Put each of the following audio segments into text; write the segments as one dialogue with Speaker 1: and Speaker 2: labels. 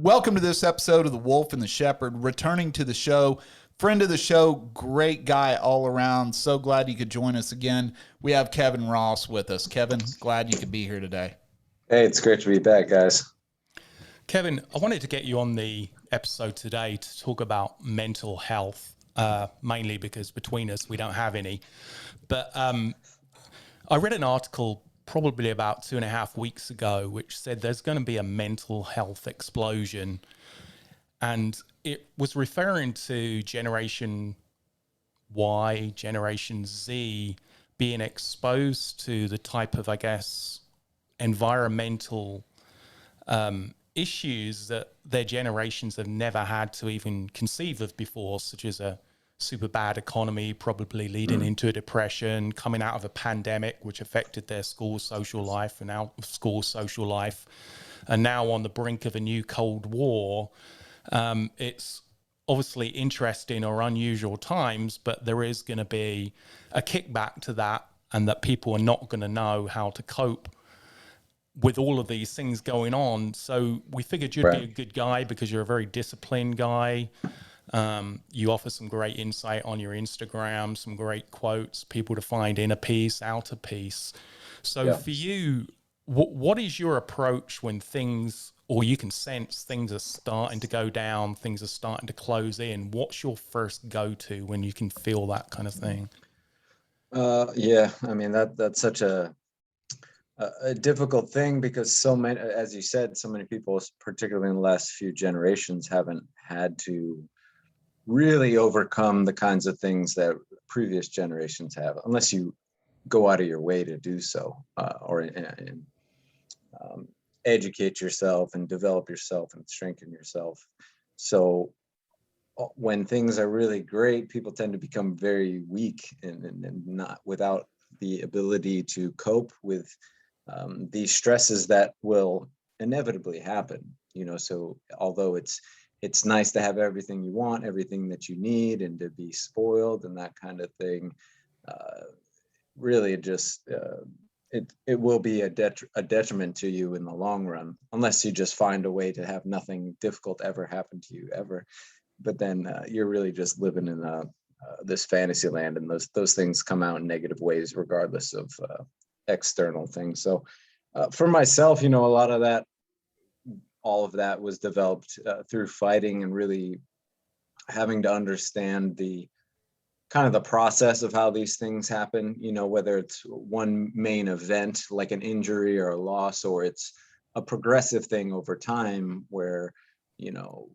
Speaker 1: Welcome to this episode of The Wolf and the Shepherd. Returning to the show, friend of the show, great guy all around. So glad you could join us again. We have Kevin Ross with us. Kevin, glad you could be here today.
Speaker 2: Hey, it's great to be back, guys.
Speaker 3: Kevin, I wanted to get you on the episode today to talk about mental health, mainly because between us, we don't have any. But I read an article probably about 2.5 weeks ago, which said there's going to be a mental health explosion. And it was referring to Generation Y, Generation Z being exposed to the type of, I guess, environmental issues that their generations have never had to even conceive of before, such as a super bad economy, probably leading into a depression, coming out of a pandemic, which affected their school social life and out of school social life, and now on the brink of a new Cold War. It's obviously interesting or unusual times, but there is going to be a kickback to that, and that people are not going to know how to cope with all of these things going on. So we figured you'd be a good guy because you're a very disciplined guy. You offer some great insight on your Instagram, some great quotes, people to find inner peace, outer peace. So for you, what is your approach when things, or you can sense things are starting to go down, things are starting to close in? What's your first go-to when you can feel that kind of thing?
Speaker 2: I mean, that's such a difficult thing because so many, as you said, so many people, particularly in the last few generations, haven't had to really overcome the kinds of things that previous generations have, unless you go out of your way to do so, or educate yourself and develop yourself and strengthen yourself. So when things are really great, people tend to become very weak and not without the ability to cope with these stresses that will inevitably happen. So although it's nice to have everything you want, everything that you need, and to be spoiled and that kind of thing, really it will be a detriment to you in the long run, unless you just find a way to have nothing difficult ever happen to you ever. But then you're really just living in this fantasy land, and those things come out in negative ways regardless of external things. So for myself, a lot of that, all of that was developed through fighting and really having to understand the kind of the process of how these things happen, whether it's one main event like an injury or a loss, or it's a progressive thing over time where, you're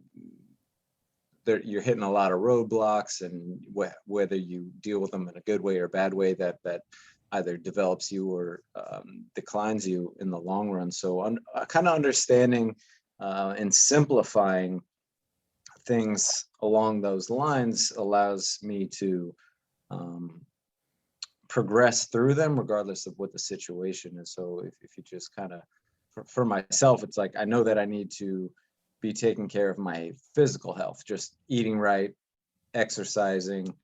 Speaker 2: hitting a lot of roadblocks, and whether you deal with them in a good way or bad way, that either develops you or declines you in the long run. So kind of understanding and simplifying things along those lines allows me to progress through them regardless of what the situation is. So if you just kind of, for myself, it's like, I know that I need to be taking care of my physical health, just eating right, exercising,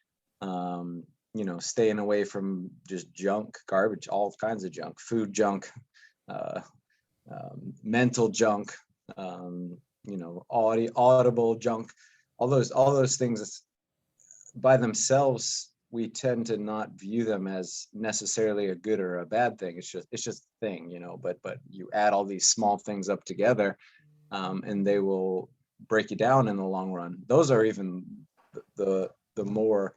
Speaker 2: staying away from just junk, garbage, all kinds of junk, food junk, mental junk, audible junk, all those things by themselves, we tend to not view them as necessarily a good or a bad thing. It's just a thing, but you add all these small things up together, and they will break you down in the long run. Those are even the more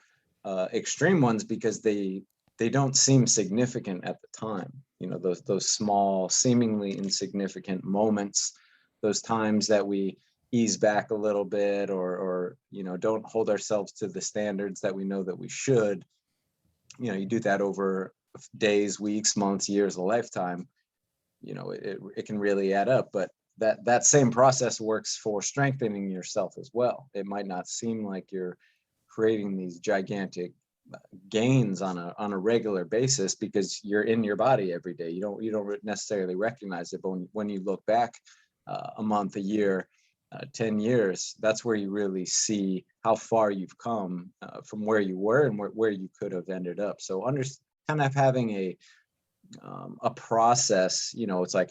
Speaker 2: extreme ones, because they don't seem significant at the time. Those small, seemingly insignificant moments, those times that we ease back a little bit, or don't hold ourselves to the standards that we know that we should. You do that over days, weeks, months, years, a lifetime. It can really add up. But that same process works for strengthening yourself as well. It might not seem like you're creating these gigantic gains on a regular basis because you're in your body every day. You don't necessarily recognize it, but when you look back a month, a year, 10 years, that's where you really see how far you've come from where you were and where you could have ended up. So kind of having a process, it's like,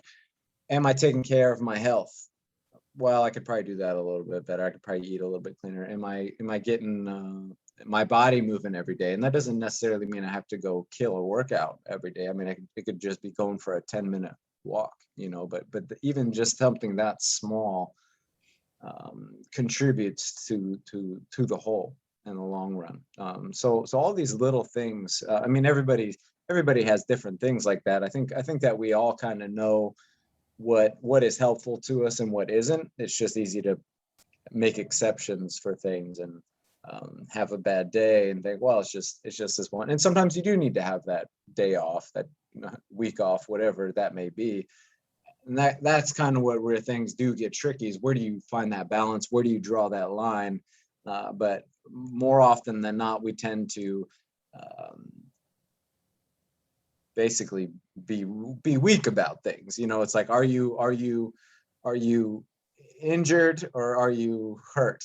Speaker 2: am I taking care of my health? well, I could probably do that a little bit better. I could probably eat a little bit cleaner. Am I getting my body moving every day? And that doesn't necessarily mean I have to go kill a workout every day. I mean, it could just be going for a 10-minute walk, you know, but even just something that small contributes to the whole in the long run. So all these little things, I mean, everybody has different things like that. I think that we all kind of know what is helpful to us and what isn't. It's just easy to make exceptions for things and have a bad day and think, well, it's just this one. And sometimes you do need to have that day off, that week off, whatever that may be. And that's kind of where things do get tricky, is where do you find that balance? Where do you draw that line? But more often than not, we tend to basically be weak about things. You know, it's like, are you injured or are you hurt?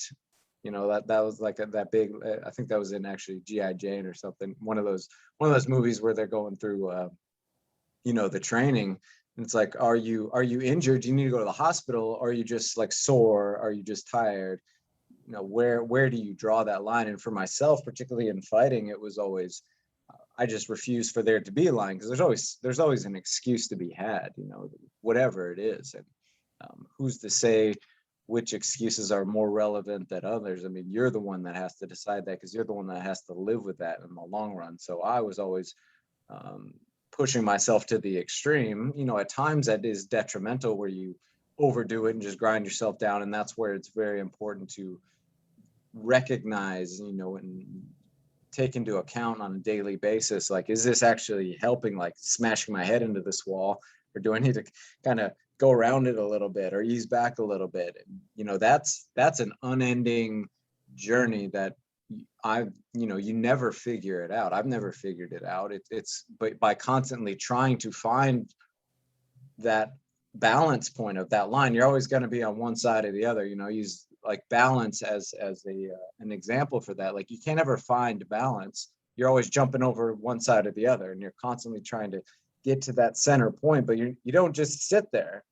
Speaker 2: You know, that was like that big, I think that was in actually G.I. Jane or something, one of those movies where they're going through you know, the training. And it's like, are you injured? Do you need to go to the hospital? Or are you just like sore? Are you just tired? You know, where do you draw that line? And for myself, particularly in fighting, it was always, I just refuse for there to be a line, because there's always an excuse to be had, you know, whatever it is. And who's to say which excuses are more relevant than others? I mean, you're the one that has to decide that, because you're the one that has to live with that in the long run. So I was always pushing myself to the extreme. You know, at times that is detrimental, where you overdo it and just grind yourself down. And that's where it's very important to recognize, you know, and take into account on a daily basis, like, is this actually helping, like smashing my head into this wall, or do I need to kind of go around it a little bit or ease back a little bit? And, you know, that's an unending journey that you know, you never figure it out. I've never figured it out. It's but by constantly trying to find that balance point of that line, you're always going to be on one side or the other. You know, use like balance as an example for that. Like, you can't ever find balance. You're always jumping over one side or the other, and you're constantly trying to get to that center point. But you don't just sit there,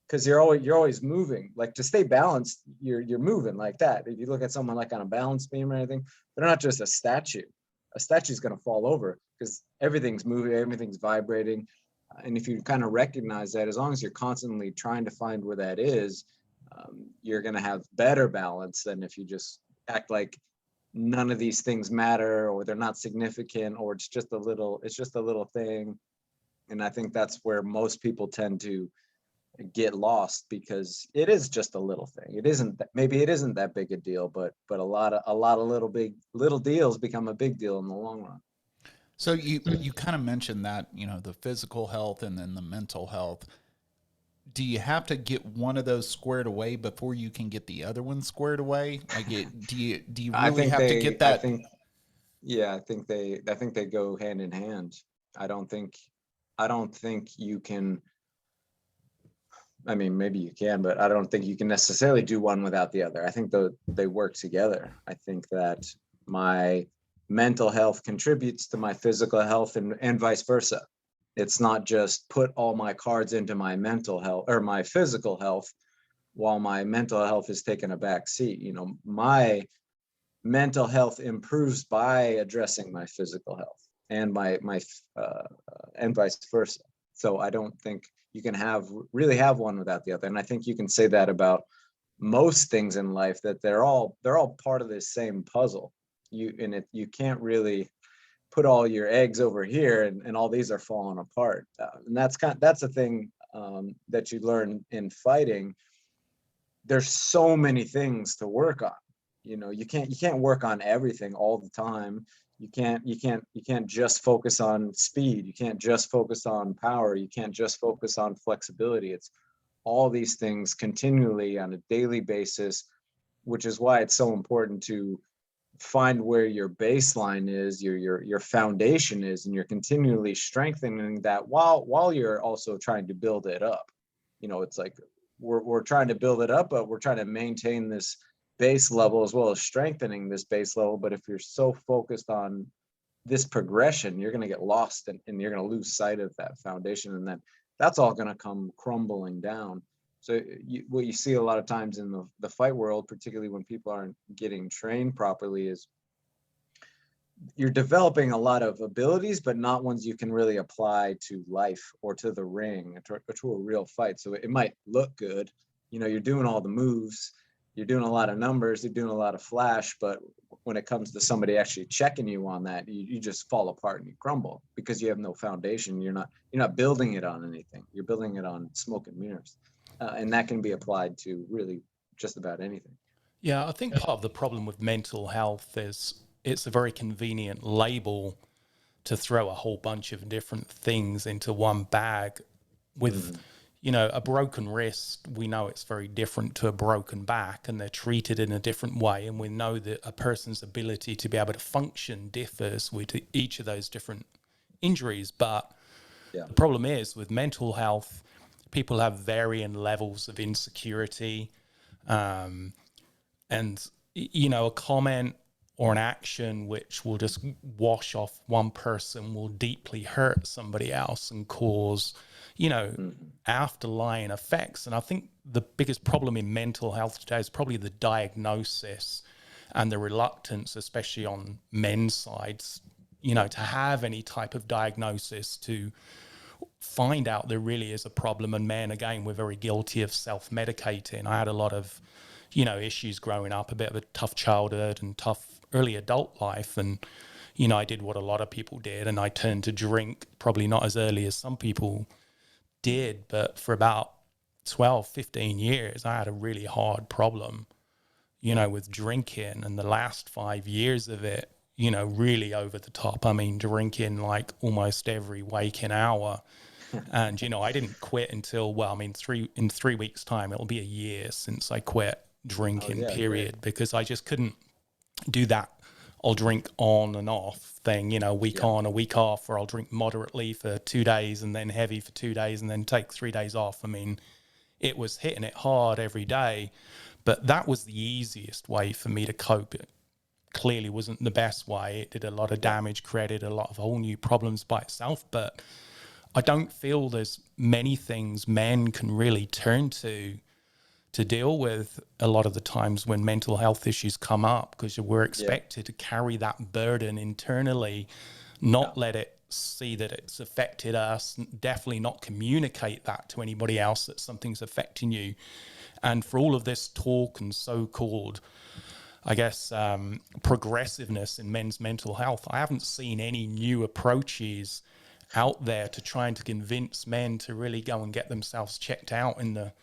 Speaker 2: because you're always moving. Like, to stay balanced, you're moving like that. If you look at someone like on a balance beam or anything, they're not just a statue. A statue is going to fall over, because everything's moving, everything's vibrating. And if you kind of recognize that, as long as you're constantly trying to find where that is, you're going to have better balance than if you just act like none of these things matter, or they're not significant, or it's just a little thing. And I think that's where most people tend to get lost, because it is just a little thing. It isn't that big a deal, but a lot of little deals become a big deal in the long run.
Speaker 1: So you kind of mentioned that, you know, the physical health and then the mental health. Do you have to get one of those squared away before you can get the other one squared away? Like, do you really have to get that?
Speaker 2: I think they go hand in hand. I don't think you can. I mean, maybe you can, but I don't think you can necessarily do one without the other. I think they work together. I think that my mental health contributes to my physical health, and vice versa. It's not just put all my cards into my mental health or my physical health while my mental health is taking a back seat. You know, my mental health improves by addressing my physical health, and and vice versa. So I don't think you can really have one without the other. And I think you can say that about most things in life, that they're all part of this same puzzle. You can't really put all your eggs over here and all these are falling apart. And that's a thing that you learn in fighting. There's so many things to work on. You know, you can't work on everything all the time. You can't just focus on speed. You can't just focus on power. You can't just focus on flexibility. It's all these things continually on a daily basis, which is why it's so important to find where your baseline is, your foundation is, and you're continually strengthening that while you're also trying to build it up. You know, it's like we're trying to build it up, but we're trying to maintain this base level as well as strengthening this base level. But if you're so focused on this progression, you're going to get lost and you're going to lose sight of that foundation, and then that's all going to come crumbling down. So what you see a lot of times in the fight world, particularly when people aren't getting trained properly, is you're developing a lot of abilities, but not ones you can really apply to life or to the ring or to a real fight. So it might look good, you're doing all the moves, you're doing a lot of numbers, you're doing a lot of flash, but when it comes to somebody actually checking you on that, you just fall apart and you crumble because you have no foundation. You're not building it on anything. You're building it on smoke and mirrors, and that can be applied to really just about anything.
Speaker 3: Yeah, I think part of the problem with mental health is it's a very convenient label to throw a whole bunch of different things into one bag. With, a broken wrist, we know it's very different to a broken back, and they're treated in a different way. And we know that a person's ability to be able to function differs with each of those different injuries. But the problem is with mental health, people have varying levels of insecurity. And, a comment or an action which will just wash off one person will deeply hurt somebody else and cause, afterlying effects. And I think the biggest problem in mental health today is probably the diagnosis and the reluctance, especially on men's sides, to have any type of diagnosis to find out there really is a problem. And men, again, we're very guilty of self-medicating. I had a lot of issues growing up, a bit of a tough childhood and tough early adult life. And, I did what a lot of people did, and I turned to drink, probably not as early as some people did, but for about 12, 15 years, I had a really hard problem, with drinking. And the last 5 years of it, really over the top. I mean, drinking like almost every waking hour. And, I didn't quit until, in 3 weeks' time, it'll be a year since I quit drinking, period, great. Because I just couldn't do that. I'll drink on and off thing, week on, a week off, or I'll drink moderately for 2 days and then heavy for 2 days and then take 3 days off. I mean, it was hitting it hard every day, but that was the easiest way for me to cope. It clearly wasn't the best way. It did a lot of damage, created a lot of whole new problems by itself, but I don't feel there's many things men can really turn to deal with a lot of the times when mental health issues come up, because we're expected to carry that burden internally, not let it see that it's affected us, definitely not communicate that to anybody else that something's affecting you. And for all of this talk and so-called, I guess, progressiveness in men's mental health, I haven't seen any new approaches out there to trying to convince men to really go and get themselves checked out in the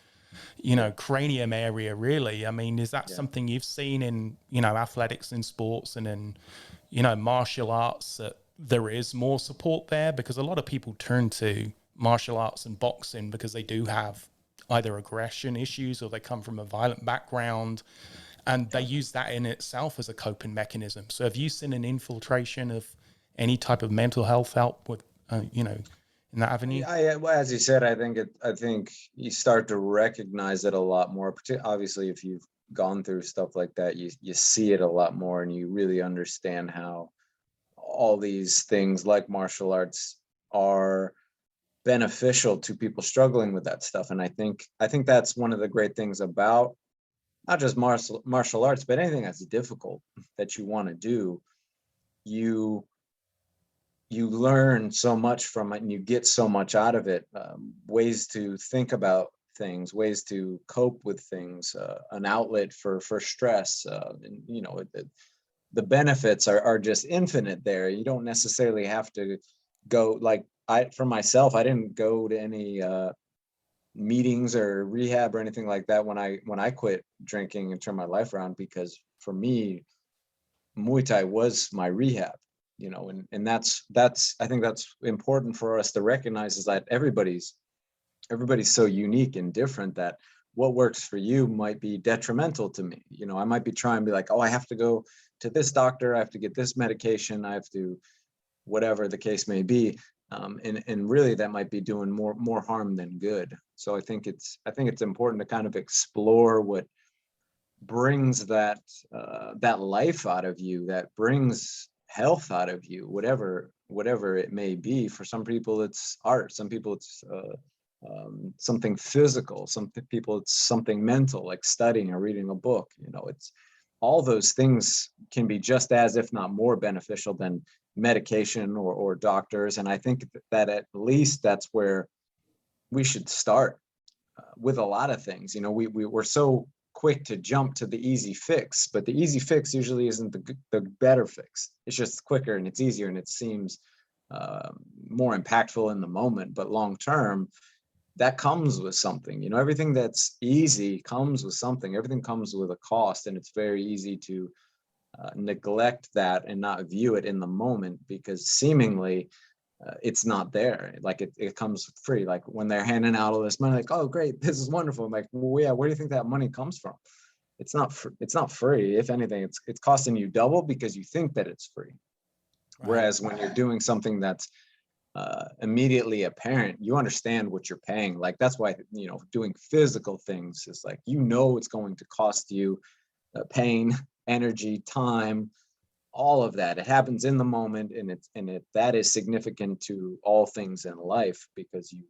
Speaker 3: cranium area, really. I mean, is that something you've seen in, athletics and sports and in, martial arts, that there is more support there? Because a lot of people turn to martial arts and boxing because they do have either aggression issues or they come from a violent background, and they use that in itself as a coping mechanism. So have you seen an infiltration of any type of mental health help with, in that avenue?
Speaker 2: Well, as you said, I think you start to recognize it a lot more. Obviously, if you've gone through stuff like that, you see it a lot more, and you really understand how all these things like martial arts are beneficial to people struggling with that stuff. And I think that's one of the great things about not just martial arts, but anything that's difficult that you want to do. You learn so much from it, and you get so much out of it. Ways to think about things, ways to cope with things, an outlet for stress. And the benefits are just infinite there. You don't necessarily have to go, for myself, I didn't go to any meetings or rehab or anything like that when I quit drinking and turned my life around, because for me, Muay Thai was my rehab. And that's I think that's important for us to recognize, is that everybody's so unique and different, that what works for you might be detrimental to me. I might be trying to be like, oh, I have to go to this doctor, I have to get this medication, I have to, whatever the case may be. And really that might be doing more harm than good. So I think it's important to kind of explore what brings that life out of you, that brings health out of you, whatever it may be. For some people it's art, some people it's something physical. Some people, it's something mental, like studying or reading a book. You know, it's all those things can be just as, if not more, beneficial than medication or doctors. And I think that at least that's where we should start with a lot of things. You know, we're so quick to jump to the easy fix, but the easy fix usually isn't the better fix. It's just quicker and it's easier and it seems more impactful in the moment, but long term, that comes with something. You know, everything that's easy comes with something. Everything comes with a cost, and it's very easy to neglect that and not view it in the moment, because seemingly it's not there. Like it comes free. Like when they're handing out all this money, like, oh great, this is wonderful. I'm like, well, yeah, where do you think that money comes from? It's not free. If anything, it's costing you double because you think that it's free. Right. Whereas when you're doing something that's immediately apparent, you understand what you're paying. Like that's why, you know, doing physical things is like, you know, it's going to cost you pain, energy, time, all of that. It happens in the moment, and that is significant to all things in life, because you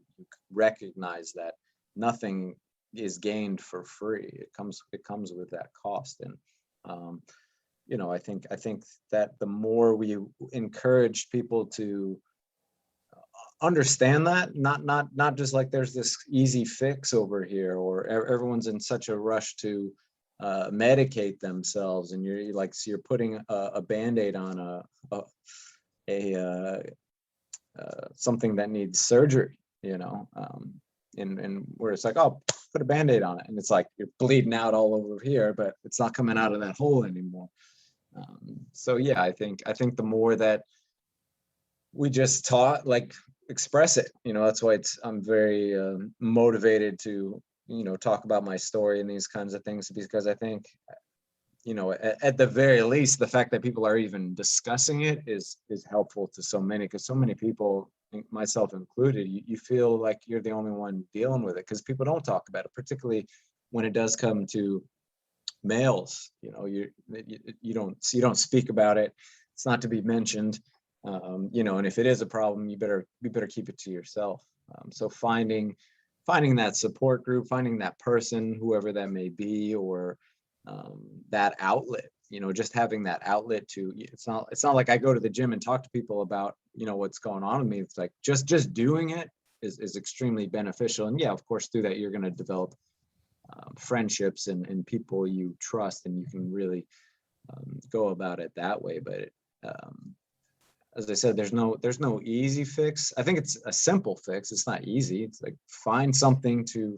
Speaker 2: recognize that nothing is gained for free. It comes with that cost. And you know, I think that the more we encourage people to understand that, not just like there's this easy fix over here, or everyone's in such a rush to medicate themselves, and you're like, so you're putting a band-aid on a something that needs surgery, you know, and where it's like, oh, put a band-aid on it, and it's like you're bleeding out all over here, but it's not coming out of that hole anymore. So yeah, I think the more that we just taught, like, express it, you know, that's why I'm very motivated to, you know, talk about my story and these kinds of things, because I think, you know, at the very least, the fact that people are even discussing it is helpful to so many, because so many people, myself included, you feel like you're the only one dealing with it, because people don't talk about it, particularly when it does come to males. You know, you don't speak about it. It's not to be mentioned. You know, and if it is a problem, you better keep it to yourself. So finding that support group, finding that person, whoever that may be, or that outlet, you know, just having that outlet to, it's not like I go to the gym and talk to people about, you know, what's going on with me. It's like just doing it is extremely beneficial. And yeah, of course, through that, you're going to develop friendships and people you trust, and you can really go about it that way. But as I said, there's no easy fix. I think it's a simple fix. It's not easy. It's like, find something to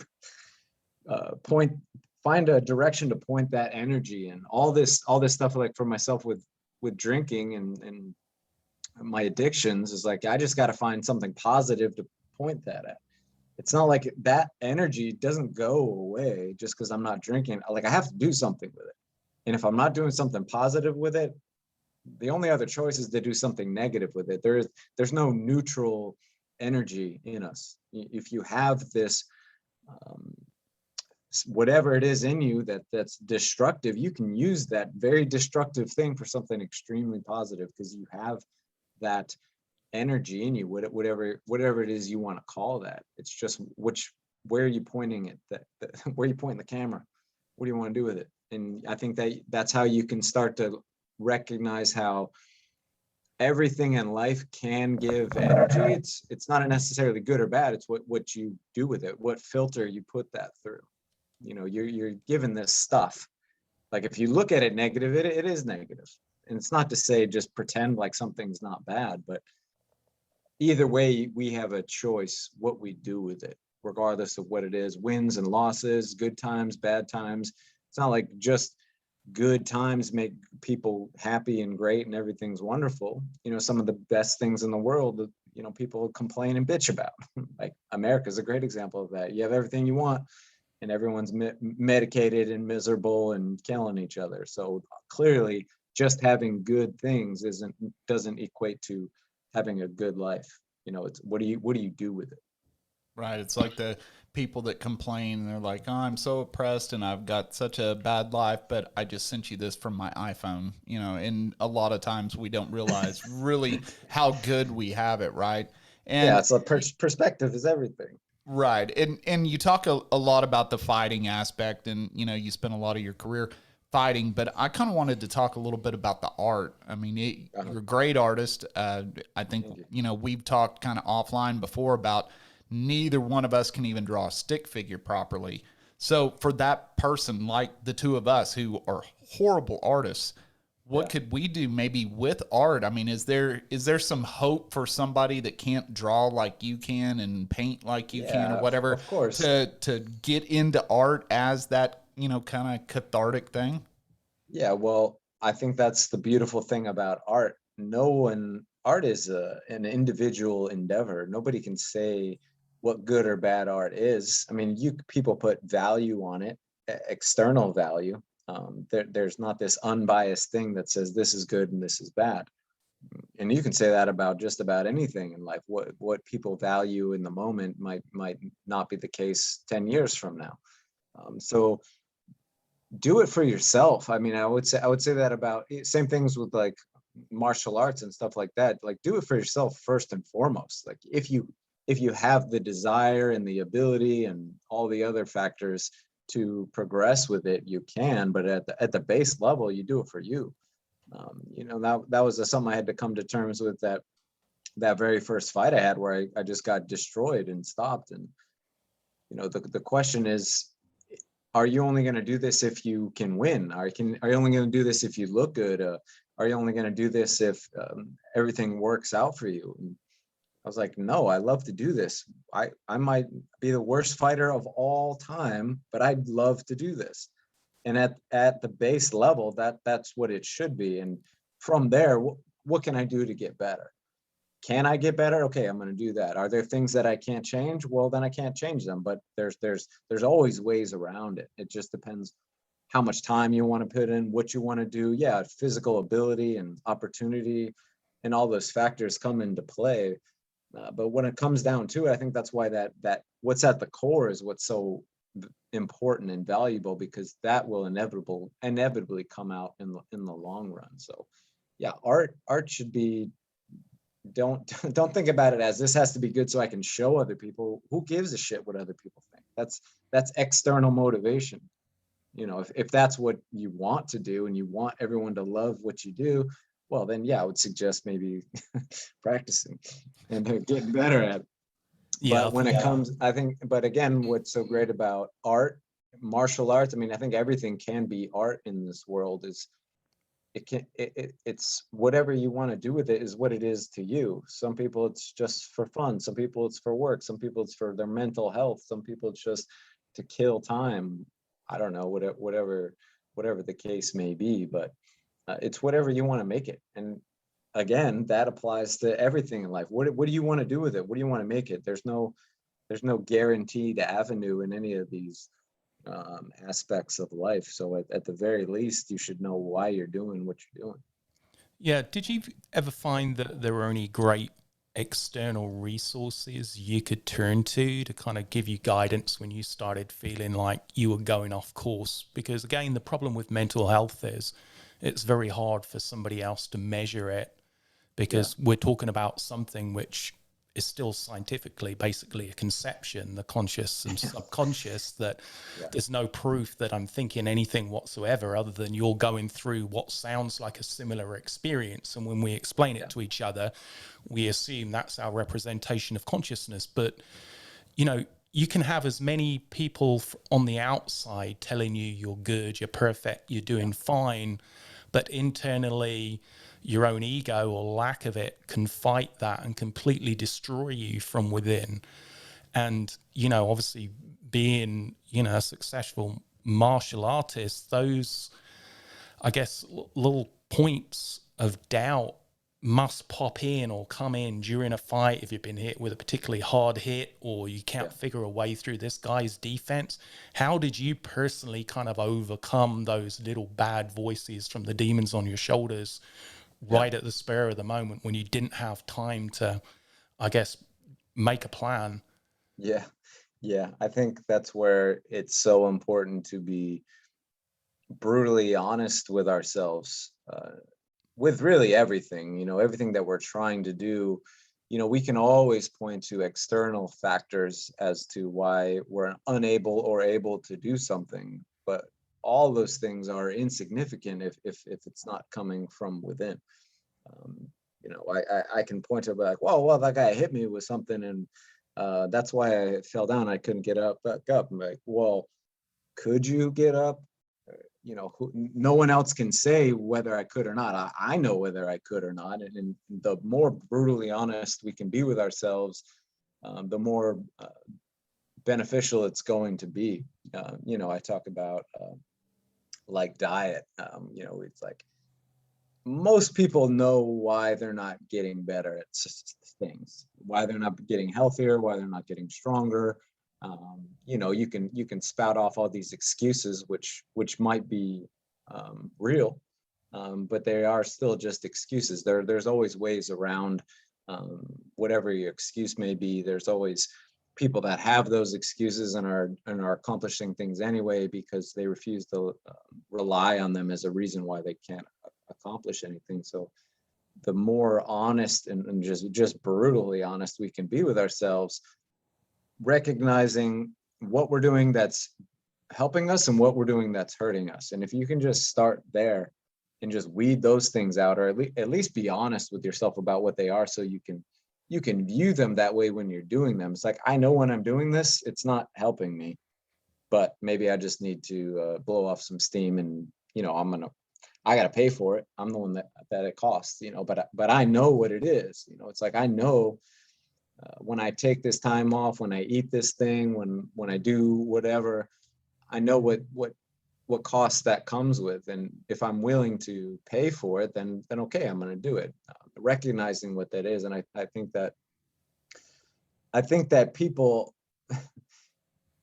Speaker 2: find a direction to point that energy in. All this stuff, like for myself with drinking and my addictions, is like, I just got to find something positive to point that at. It's not like that energy doesn't go away just because I'm not drinking. Like, I have to do something with it. And if I'm not doing something positive with it, the only other choice is to do something negative with it. There's no neutral energy in us. If you have this, whatever it is in you that's destructive, you can use that very destructive thing for something extremely positive, because you have that energy in you, whatever it is you want to call that. It's just where are you pointing it? Where are you pointing the camera? What do you want to do with it? And I think that's how you can start to recognize how everything in life can give energy. It's not necessarily good or bad. It's what you do with it, what filter you put that through. You know, you're given this stuff. Like, if you look at it negative, it is negative. And it's not to say just pretend like something's not bad, but either way, we have a choice what we do with it, regardless of what it is. Wins and losses, good times, bad times. It's not like just good times make people happy and great and everything's wonderful. You know, some of the best things in the world, you know, people complain and bitch about. Like, America's a great example of that. You have everything you want, and everyone's medicated and miserable and killing each other. So clearly, just having good things doesn't equate to having a good life. You know, it's what do you do with it?
Speaker 1: Right. It's like the people that complain. They're like, oh, I'm so oppressed and I've got such a bad life, but I just sent you this from my iPhone, you know, and a lot of times we don't realize really how good we have it. Right.
Speaker 2: Yeah.
Speaker 1: And
Speaker 2: It's a perspective is everything.
Speaker 1: Right. And you talk a lot about the fighting aspect, and you spent a lot of your career fighting, but I kind of wanted to talk a little bit about the art. I mean, you're a great artist. I think,
Speaker 2: Thank you.
Speaker 1: we've talked kind of offline before about neither one of us can even draw a stick figure properly. So for that person, like the two of us who are horrible artists, what
Speaker 2: Yeah.
Speaker 1: could we do maybe with art? I mean, is there some hope for somebody that can't draw like you can and paint like you can or
Speaker 2: Yeah,
Speaker 1: whatever
Speaker 2: of course.
Speaker 1: to get into art as that, kind of cathartic thing?
Speaker 2: Yeah, well, I think that's the beautiful thing about art. No one, art is an individual endeavor. Nobody can say what good or bad art is. I mean, people put value on it, external value. There's not this unbiased thing that says this is good and this is bad. And you can say that about just about anything in life. What people value in the moment might not be the case 10 years from now. So do it for yourself. I mean, I would say that about same things with like martial arts and stuff like that. Like do it for yourself first and foremost. Like if you have the desire and the ability and all the other factors to progress with it, you can. But at the base level, you do it for you. That was something I had to come to terms with, that very first fight I had, where I just got destroyed and stopped. And the question is, are you only going to do this if you can win? Are you only going to do this if you look good? Are you only going to do this if everything works out for you? And I was like, no, I love to do this. I might be the worst fighter of all time, but I'd love to do this. And at the base level, that's what it should be. And from there, what can I do to get better? Can I get better? Okay, I'm going to do that. Are there things that I can't change? Well, then I can't change them. But there's always ways around it. It just depends how much time you want to put in, what you want to do. Yeah, physical ability and opportunity and all those factors come into play. But when it comes down to it, I think that's why that what's at the core is what's so important and valuable, because that will inevitably come out in the long run. So yeah, art should be, don't don't think about it as this has to be good so I can show other people. Who gives a shit what other people think? That's external motivation. If that's what you want to do and you want everyone to love what you do, well then yeah, I would suggest maybe practicing and getting better at it.
Speaker 3: Yeah, I
Speaker 2: But when
Speaker 3: think
Speaker 2: it comes, I think, but again, what's so great about art, martial arts, I mean, I think everything can be art in this world. Is it's whatever you want to do with it is what it is to you. Some people it's just for fun, some people it's for work, some people it's for their mental health, some people it's just to kill time. I don't know, whatever the case may be. But it's whatever you want to make it. And again, that applies to everything in life. What do you want to do with it? What do you want to make it? There's no guaranteed avenue in any of these aspects of life. So at the very least, you should know why you're doing what you're doing.
Speaker 3: Yeah. Did you ever find that there were any great external resources you could turn to kind of give you guidance when you started feeling like you were going off course? Because again, the problem with mental health is it's very hard for somebody else to measure it,
Speaker 2: Yeah,
Speaker 3: because we're talking about something which is still scientifically basically a conception, the conscious and subconscious, that
Speaker 2: yeah,
Speaker 3: there's no proof that I'm thinking anything whatsoever other than you're going through what sounds like a similar experience. And when we explain it to each other, we assume that's our representation of consciousness. But, you can have as many people on the outside telling you you're good, you're perfect, you're doing fine, but internally your own ego or lack of it can fight that and completely destroy you from within. And, obviously being, a successful martial artist, those, I guess, little points of doubt must pop in or come in during a fight if you've been hit with a particularly hard hit or you can't figure a way through this guy's defense. How did you personally kind of overcome those little bad voices from the demons on your shoulders right at the spur of the moment when you didn't have time to, I guess, make a plan?
Speaker 2: yeah, yeah. I think that's where it's so important to be brutally honest with ourselves, with really everything. Everything that we're trying to do. we can always point to external factors as to why we're unable or able to do something, but all those things are insignificant if it's not coming from within. I can point to like, well, that guy hit me with something, and that's why I fell down. I couldn't get back up. I'm like, well, could you get up? No one else can say whether I could or not. I know whether I could or not. And the more brutally honest we can be with ourselves, the more beneficial it's going to be. I talk about like diet. It's like most people know why they're not getting better at things, why they're not getting healthier, why they're not getting stronger. You can spout off all these excuses, which might be real, but they are still just excuses. There's always ways around whatever your excuse may be. There's always people that have those excuses and are accomplishing things anyway because they refuse to rely on them as a reason why they can't accomplish anything. So the more honest and just brutally honest we can be with ourselves, recognizing what we're doing that's helping us and what we're doing that's hurting us. And if you can just start there and just weed those things out, or at least be honest with yourself about what they are, so you can view them that way when you're doing them. It's like, I know when I'm doing this, it's not helping me, but maybe I just need to blow off some steam, and I got to pay for it. I'm the one that it costs, but I know what it is. It's like, I know when I take this time off, when I eat this thing, when I do whatever, I know what cost that comes with. And if I'm willing to pay for it, then okay, I'm going to do it. Recognizing what that is. And I think that people,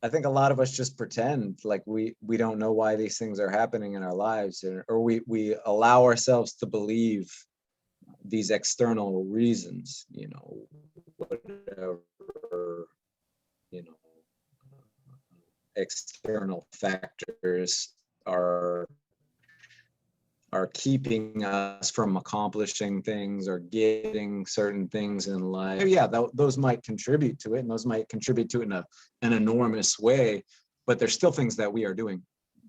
Speaker 2: I think a lot of us just pretend like we don't know why these things are happening in our lives, or we allow ourselves to believe these external reasons, whatever, external factors are keeping us from accomplishing things or getting certain things in life. Yeah, those might contribute to it, and those might contribute to it in an enormous way, but there's still things that we are doing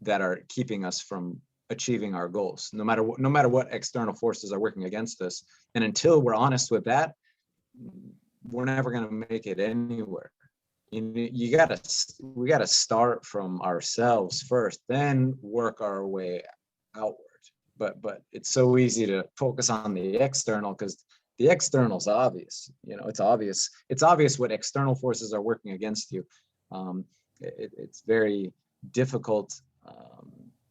Speaker 2: that are keeping us from achieving our goals, no matter what external forces are working against us. And until we're honest with that, we're never going to make it anywhere. We got to start from ourselves first, then work our way outward. But it's so easy to focus on the external because the external's obvious. It's obvious what external forces are working against you. It's very difficult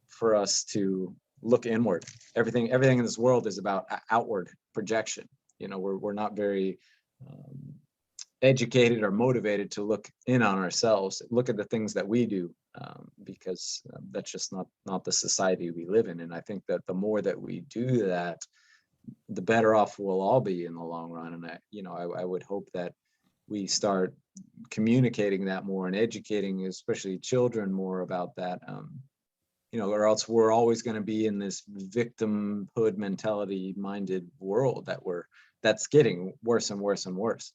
Speaker 2: for us to look inward. Everything in this world is about outward projection. We're not very educated or motivated to look in on ourselves, look at the things that we do, because that's just not the society we live in. And I think that the more that we do that, the better off we'll all be in the long run. And I would hope that we start communicating that more and educating, especially children, more about that. Or else we're always going to be in this victimhood mentality minded world that's getting worse and worse and worse.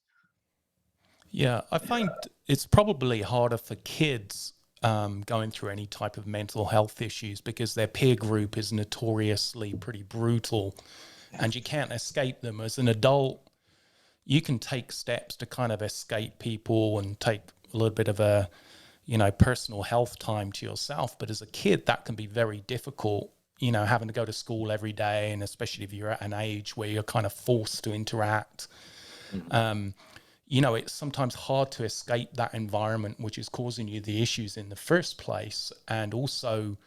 Speaker 3: Yeah, I find it's probably harder for kids going through any type of mental health issues because their peer group is notoriously pretty brutal, and you can't escape them. As an adult, you can take steps to kind of escape people and take a little bit of a, personal health time to yourself. But as a kid, that can be very difficult, having to go to school every day, and especially if you're at an age where you're kind of forced to interact. Mm-hmm. It's sometimes hard to escape that environment, which is causing you the issues in the first place. And also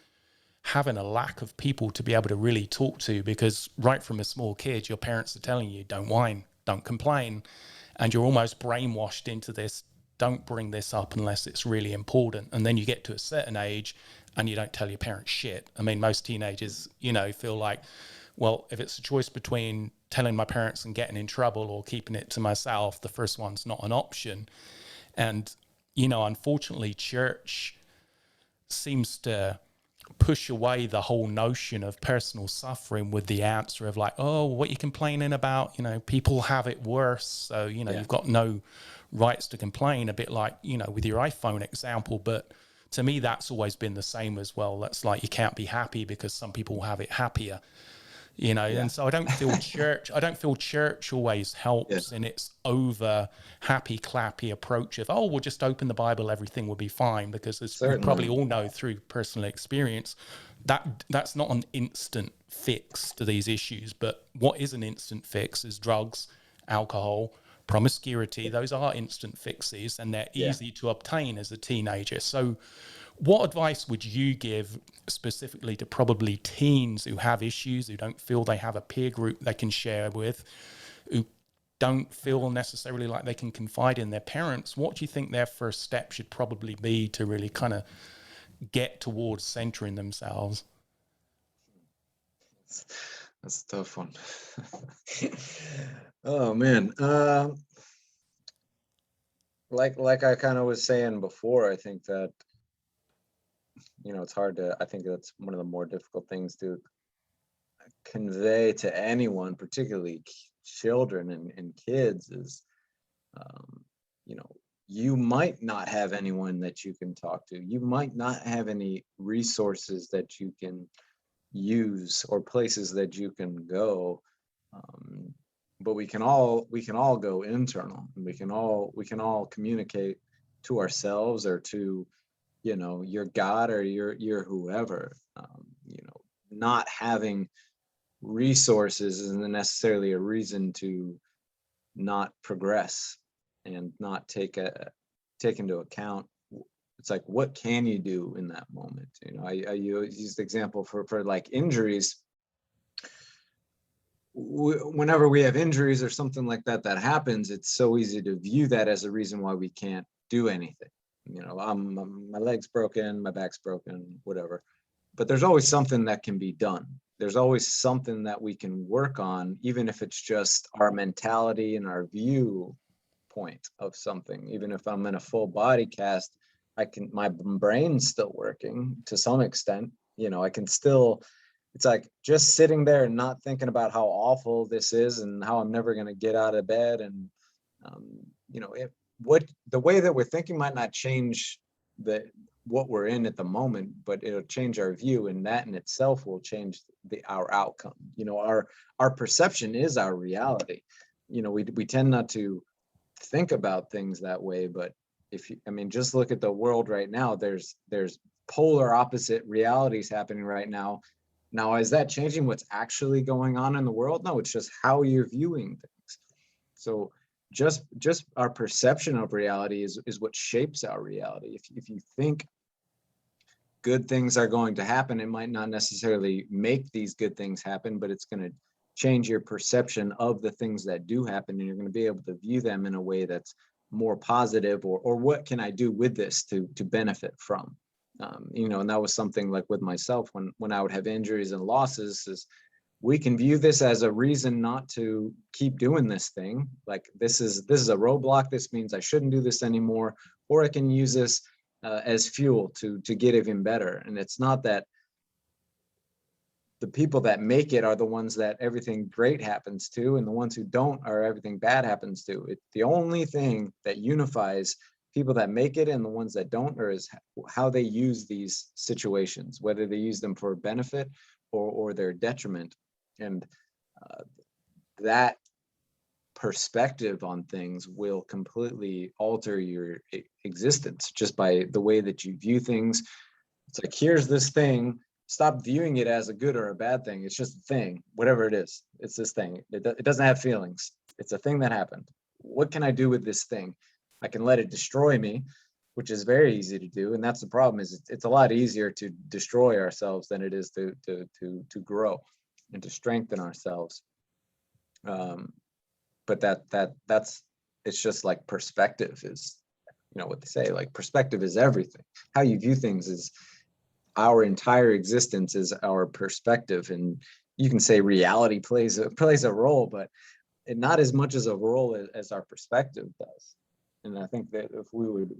Speaker 3: having a lack of people to be able to really talk to, because right from a small kid, your parents are telling you, don't whine, don't complain. And you're almost brainwashed into this, don't bring this up unless it's really important. And then you get to a certain age and you don't tell your parents shit. I mean, most teenagers, feel like, well, if it's a choice between telling my parents and getting in trouble or keeping it to myself, the first one's not an option. And, unfortunately, church seems to push away the whole notion of personal suffering with the answer of like, oh, what you complaining about? You know, people have it worse. So, you know, you've got no rights to complain, a bit like, you know, with your iPhone example. But to me, that's always been the same as well. That's like, you can't be happy because some people have it happier, you know. And so I don't feel church always helps in its over happy clappy approach of, oh, we'll just open the Bible, everything will be fine, because as we probably all know through personal experience, that's not an instant fix to these issues. But what is an instant fix is drugs, alcohol, promiscuity. Those are instant fixes, and they're easy to obtain as a teenager. So what advice would you give specifically to probably teens who have issues, who don't feel they have a peer group they can share with, who don't feel necessarily like they can confide in their parents? What do you think their first step should probably be to really kind of get towards centering themselves?
Speaker 2: That's a tough one. Oh man. Like I kind of was saying before, I think that, you know, it's hard to, I think that's one of the more difficult things to convey to anyone, particularly children and kids, is, you know, you might not have anyone that you can talk to. You might not have any resources that you can use or places that you can go. But we can all go internal, and we can all communicate to ourselves or to, you know, your God or your whoever. You know, not having resources isn't necessarily a reason to not progress and not take into account. It's like, what can you do in that moment? You know, I use the example for like injuries. Whenever we have injuries or something like that happens, it's so easy to view that as a reason why we can't do anything. You know, my leg's broken, my back's broken, whatever. But there's always something that can be done. There's always something that we can work on, even if it's just our mentality and our viewpoint of something. Even if I'm in a full body cast, my brain's still working to some extent. You know, I can still, it's like just sitting there and not thinking about how awful this is and how I'm never going to get out of bed. And, you know, the way that we're thinking might not change what we're in at the moment, but it'll change our view, and that in itself will change our outcome. You know, our perception is our reality. You know, we tend not to think about things that way, but I mean, just look at the world right now. There's polar opposite realities happening right now. Now, is that changing what's actually going on in the world? No, it's just how you're viewing things. So just our perception of reality is what shapes our reality. If you think good things are going to happen, it might not necessarily make these good things happen, but it's going to change your perception of the things that do happen, and you're going to be able to view them in a way that's more positive, or what can I do with this to benefit from. You know, and that was something like with myself when I would have injuries and losses, is we can view this as a reason not to keep doing this thing. Like this is a roadblock. This means I shouldn't do this anymore, or I can use this as fuel to get even better. And it's not that the people that make it are the ones that everything great happens to, and the ones who don't are everything bad happens to. It's the only thing that unifies people that make it and the ones that don't, or is how they use these situations, whether they use them for benefit or their detriment. And that perspective on things will completely alter your existence just by the way that you view things. It's like, here's this thing. Stop viewing it as a good or a bad thing. It's just a thing, whatever it is. It's this thing. It doesn't have feelings. It's a thing that happened. What can I do with this thing? I can let it destroy me, which is very easy to do. And that's the problem, is it's a lot easier to destroy ourselves than it is to grow and to strengthen ourselves. But that's it's just like perspective is, you know what they say, like perspective is everything. How you view things is our entire existence, is our perspective. And you can say reality plays a role, but not as much as a role as our perspective does. And I think that if we would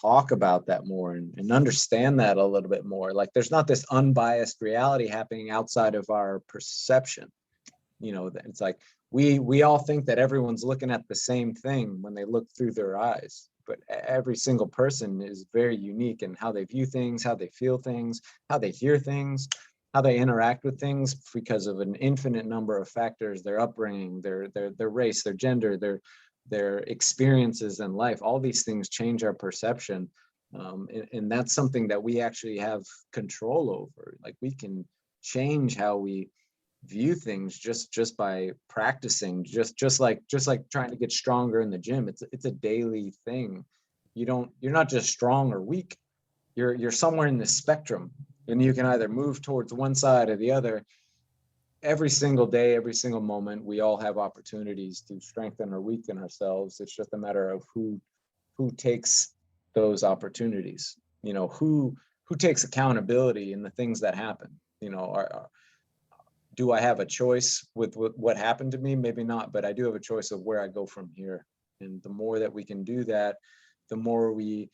Speaker 2: talk about that more and understand that a little bit more. Like there's not this unbiased reality happening outside of our perception. It's like we all think that everyone's looking at the same thing when they look through their eyes, but every single person is very unique in how they view things, how they feel things, how they hear things, how they interact with things, because of an infinite number of factors: their upbringing, their race, their gender, their experiences in life. All these things change our perception. And that's something that we actually have control over. Like we can change how we view things just by practicing, just like trying to get stronger in the gym. It's a daily thing. You're not just strong or weak. You're somewhere in the spectrum, and you can either move towards one side or the other. Every single day, every single moment, we all have opportunities to strengthen or weaken ourselves. It's just a matter of who takes those opportunities. Who takes accountability in the things that happen. Do I have a choice with what happened to me? Maybe not, but I do have a choice of where I go from here. And the more that we can do that, the more we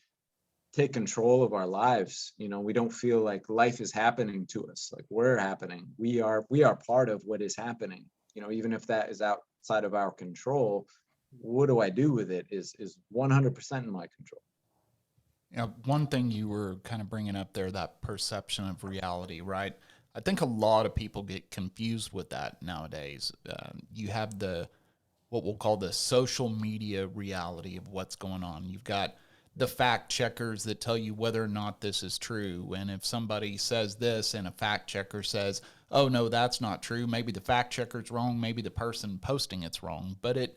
Speaker 2: take control of our lives. We don't feel like life is happening to us, like we're happening. We are part of what is happening. Even if that is outside of our control, what do I do with it is 100% in my control.
Speaker 1: One thing you were kind of bringing up there, that perception of reality, right? I think a lot of people get confused with that nowadays. You have what we'll call the social media reality of what's going on. You've got the fact checkers that tell you whether or not this is true. And if somebody says this and a fact checker says, oh, no, that's not true, maybe the fact checker's wrong, maybe the person posting it's wrong. But it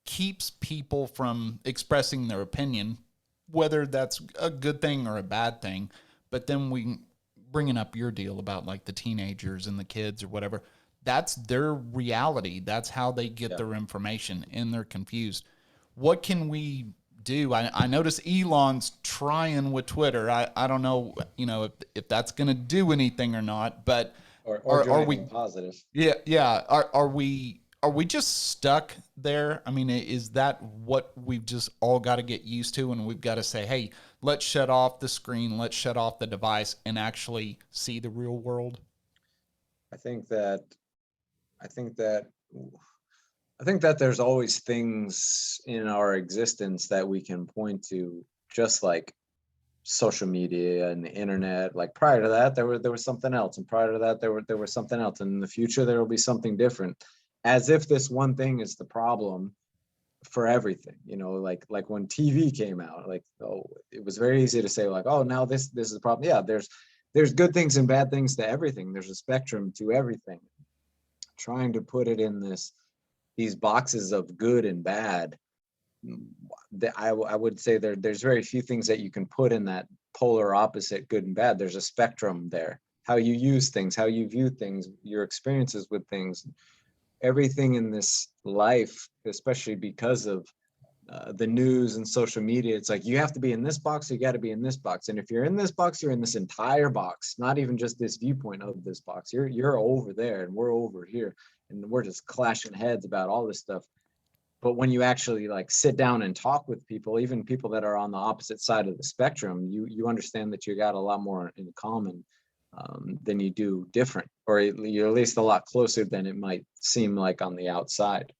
Speaker 1: keeps people from expressing their opinion, whether that's a good thing or a bad thing. But then bringing up your deal about like the teenagers and the kids or whatever, that's their reality. That's how they get their information, and they're confused. What can we do? I notice Elon's trying with Twitter. I don't know, if that's going to do anything or not, but
Speaker 2: or do anything positive.
Speaker 1: Yeah. Are we just stuck there? I mean, is that what we've just all got to get used to? And we've got to say, hey, let's shut off the screen, let's shut off the device and actually see the real world?
Speaker 2: I think that there's always things in our existence that we can point to, just like social media and the internet. Like prior to that, there was something else, and prior to that, there was something else, and in the future there will be something different. As if this one thing is the problem for everything. Like when TV came out, like, it was very easy to say like, oh, now this is the problem. Yeah, there's good things and bad things to everything. There's a spectrum to everything. Trying to put it in these boxes of good and bad, I would say there's very few things that you can put in that polar opposite, good and bad. There's a spectrum there. How you use things, how you view things, your experiences with things, everything in this life, especially because of the news and social media. It's like you have to be in this box, you got to be in this box, and if you're in this box, you're in this entire box, not even just this viewpoint of this box. You're over there and we're over here, and we're just clashing heads about all this stuff. But when you actually like sit down and talk with people, even people that are on the opposite side of the spectrum, you understand that you got a lot more in common than you do different, or you're at least a lot closer than it might seem like on the outside.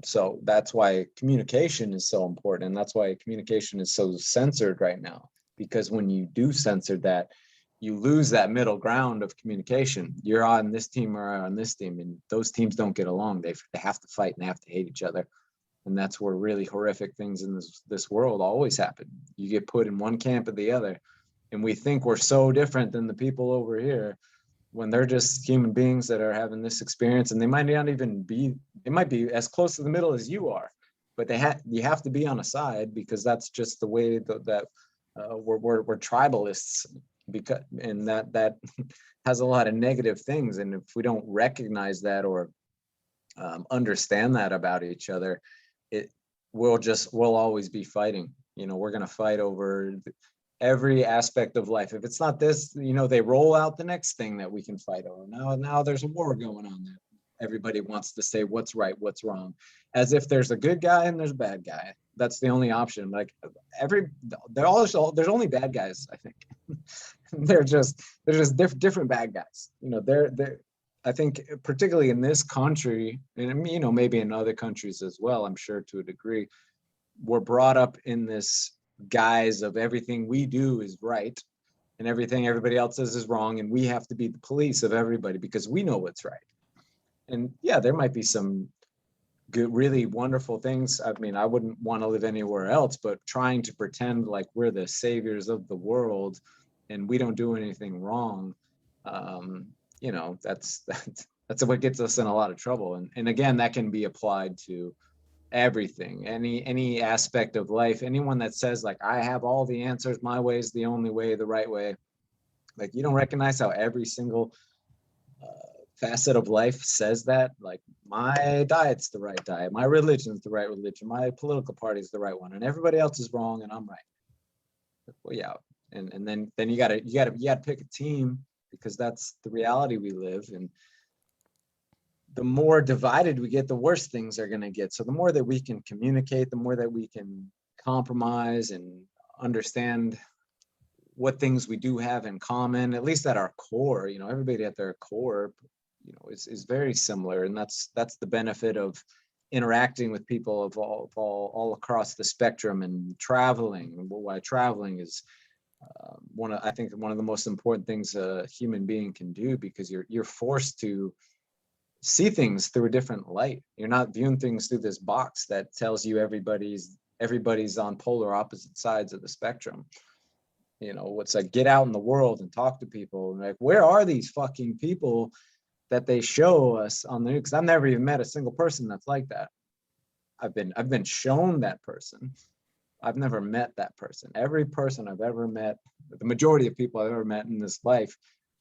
Speaker 2: So that's why communication is so important, and that's why communication is so censored right now, because when you do censor that, you lose that middle ground of communication. You're on this team or on this team, and those teams don't get along. They have to fight and they have to hate each other. And that's where really horrific things in this world always happen. You get put in one camp or the other, and we think we're so different than the people over here, when they're just human beings that are having this experience, and they might not even be, they might be as close to the middle as you are, but you have to be on a side, because that's just the way that we're tribalists, and that has a lot of negative things. And if we don't recognize that or understand that about each other, we'll always be fighting. We're going to fight over every aspect of life. If it's not this, they roll out the next thing that we can fight over. Now there's a war going on there. everybody wants to say what's right, what's wrong, as if there's a good guy and there's a bad guy. That's the only option. Like there's only bad guys, I think. they're just different bad guys. You know, they're I think particularly in this country, and you know, maybe in other countries as well, I'm sure to a degree, we're brought up in this guise of everything we do is right and everything everybody else says is wrong, and we have to be the police of everybody because we know what's right. And yeah, there might be some good, really wonderful things. I mean, I wouldn't want to live anywhere else, but trying to pretend like we're the saviors of the world and we don't do anything wrong, you know, that's what gets us in a lot of trouble. And again, that can be applied to everything, any aspect of life. Anyone that says like, I have all the answers, my way is the only way, the right way, like, you don't recognize how every single facet of life says that. Like, my diet's the right diet, my religion's the right religion, my political party is the right one, and everybody else is wrong and I'm right. Well, yeah, and then you gotta pick a team, because that's the reality we live in. The more divided we get, the worse things are going to get. So the more that we can communicate, the more that we can compromise and understand what things we do have in common, at least at our core. You know, everybody at their core, you know, is very similar, and that's the benefit of interacting with people of all across the spectrum, and traveling. Why traveling is I think one of the most important things a human being can do, because you're forced to see things through a different light. You're not viewing things through this box that tells you everybody's on polar opposite sides of the spectrum. You know, it's like, get out in the world and talk to people, and like, where are these fucking people that they show us on the news? Because I've never even met a single person that's like that. I've been shown that person. I've never met that person. Every person I've ever met, the majority of people I've ever met in this life,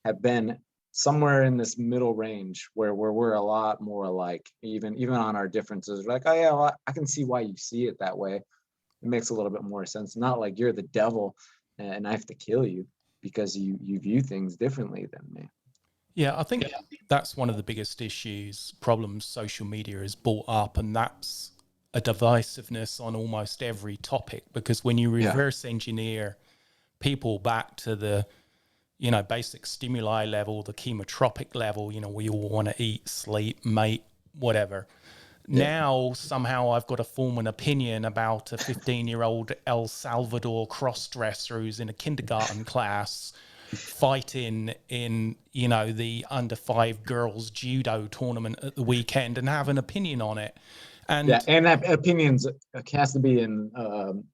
Speaker 2: have been somewhere in this middle range where we're a lot more alike, even on our differences. We're like, oh yeah, well, I can see why you see it that way. It makes a little bit more sense. Not like you're the devil and I have to kill you because you view things differently than me.
Speaker 3: Yeah, I think that's one of the biggest problems social media has brought up, and that's a divisiveness on almost every topic. Because when you reverse engineer people back to the, you know, basic stimuli level, the chemotropic level, you know, we all want to eat, sleep, mate, whatever. Yeah. Now, somehow I've got to form an opinion about a 15-year-old El Salvador cross-dresser who's in a kindergarten class fighting in, you know, the under-5 girls judo tournament at the weekend, and have an opinion on it. And
Speaker 2: that opinions has to be in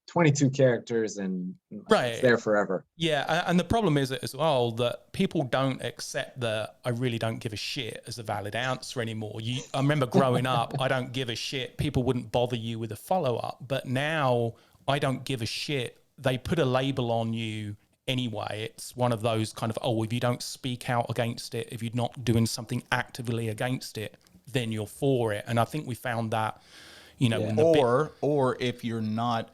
Speaker 2: 22 characters, and it's there forever.
Speaker 3: Yeah, and the problem is as well that people don't accept that I really don't give a shit as a valid answer anymore. I remember growing up, I don't give a shit. People wouldn't bother you with a follow-up. But now, I don't give a shit. They put a label on you anyway. It's one of those kind of, if you don't speak out against it, if you're not doing something actively against it, then you're for it. And I think we found that, you know,
Speaker 1: or if you're not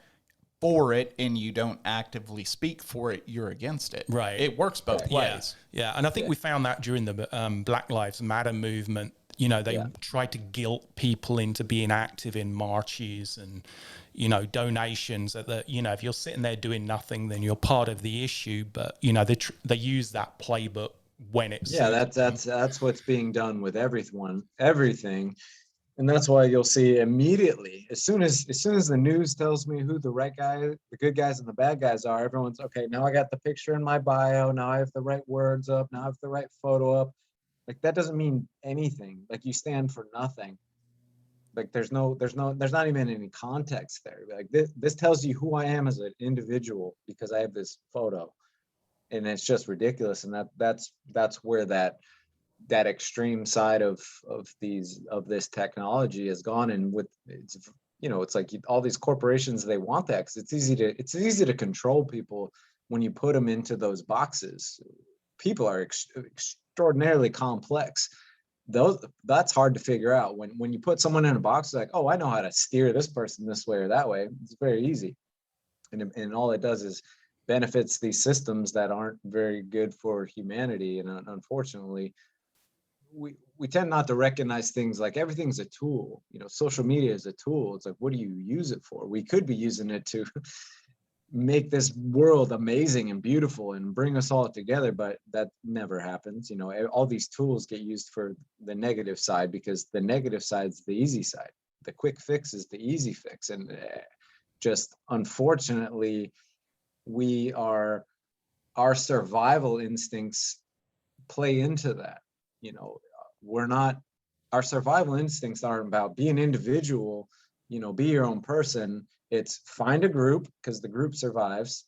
Speaker 1: for it and you don't actively speak for it, you're against it.
Speaker 3: Right.
Speaker 1: It works both ways.
Speaker 3: Yeah. And I think we found that during the Black Lives Matter movement. You know, they tried to guilt people into being active in marches and, you know, donations. You know, if you're sitting there doing nothing, then you're part of the issue. But, you know, they use that playbook when it's
Speaker 2: that's what's being done with everything. And that's why you'll see immediately, as soon as the news tells me who the right guy, the good guys and the bad guys are, everyone's okay. Now I got the picture in my bio. Now I have the right words up. Now I have the right photo up. Like, that doesn't mean anything. Like, you stand for nothing. Like, there's not even any context there. Like, this tells you who I am as an individual because I have this photo, and it's just ridiculous. And that's where that extreme side of this technology has gone. And it's, you know, it's like all these corporations, they want that because it's easy to control people when you put them into those boxes. People are extraordinarily complex. That's hard to figure out. When you put someone in a box, like, oh, I know how to steer this person this way or that way. It's very easy, and all it does is benefits these systems that aren't very good for humanity. And unfortunately, we tend not to recognize things like everything's a tool. You know, social media is a tool. It's like, what do you use it for? We could be using it to make this world amazing and beautiful and bring us all together, but that never happens. You know, all these tools get used for the negative side, because the negative side's the easy side. The quick fix is the easy fix. And just unfortunately, our survival instincts play into that. You know, our survival instincts aren't about be an individual, you know, be your own person. It's find a group, because the group survives.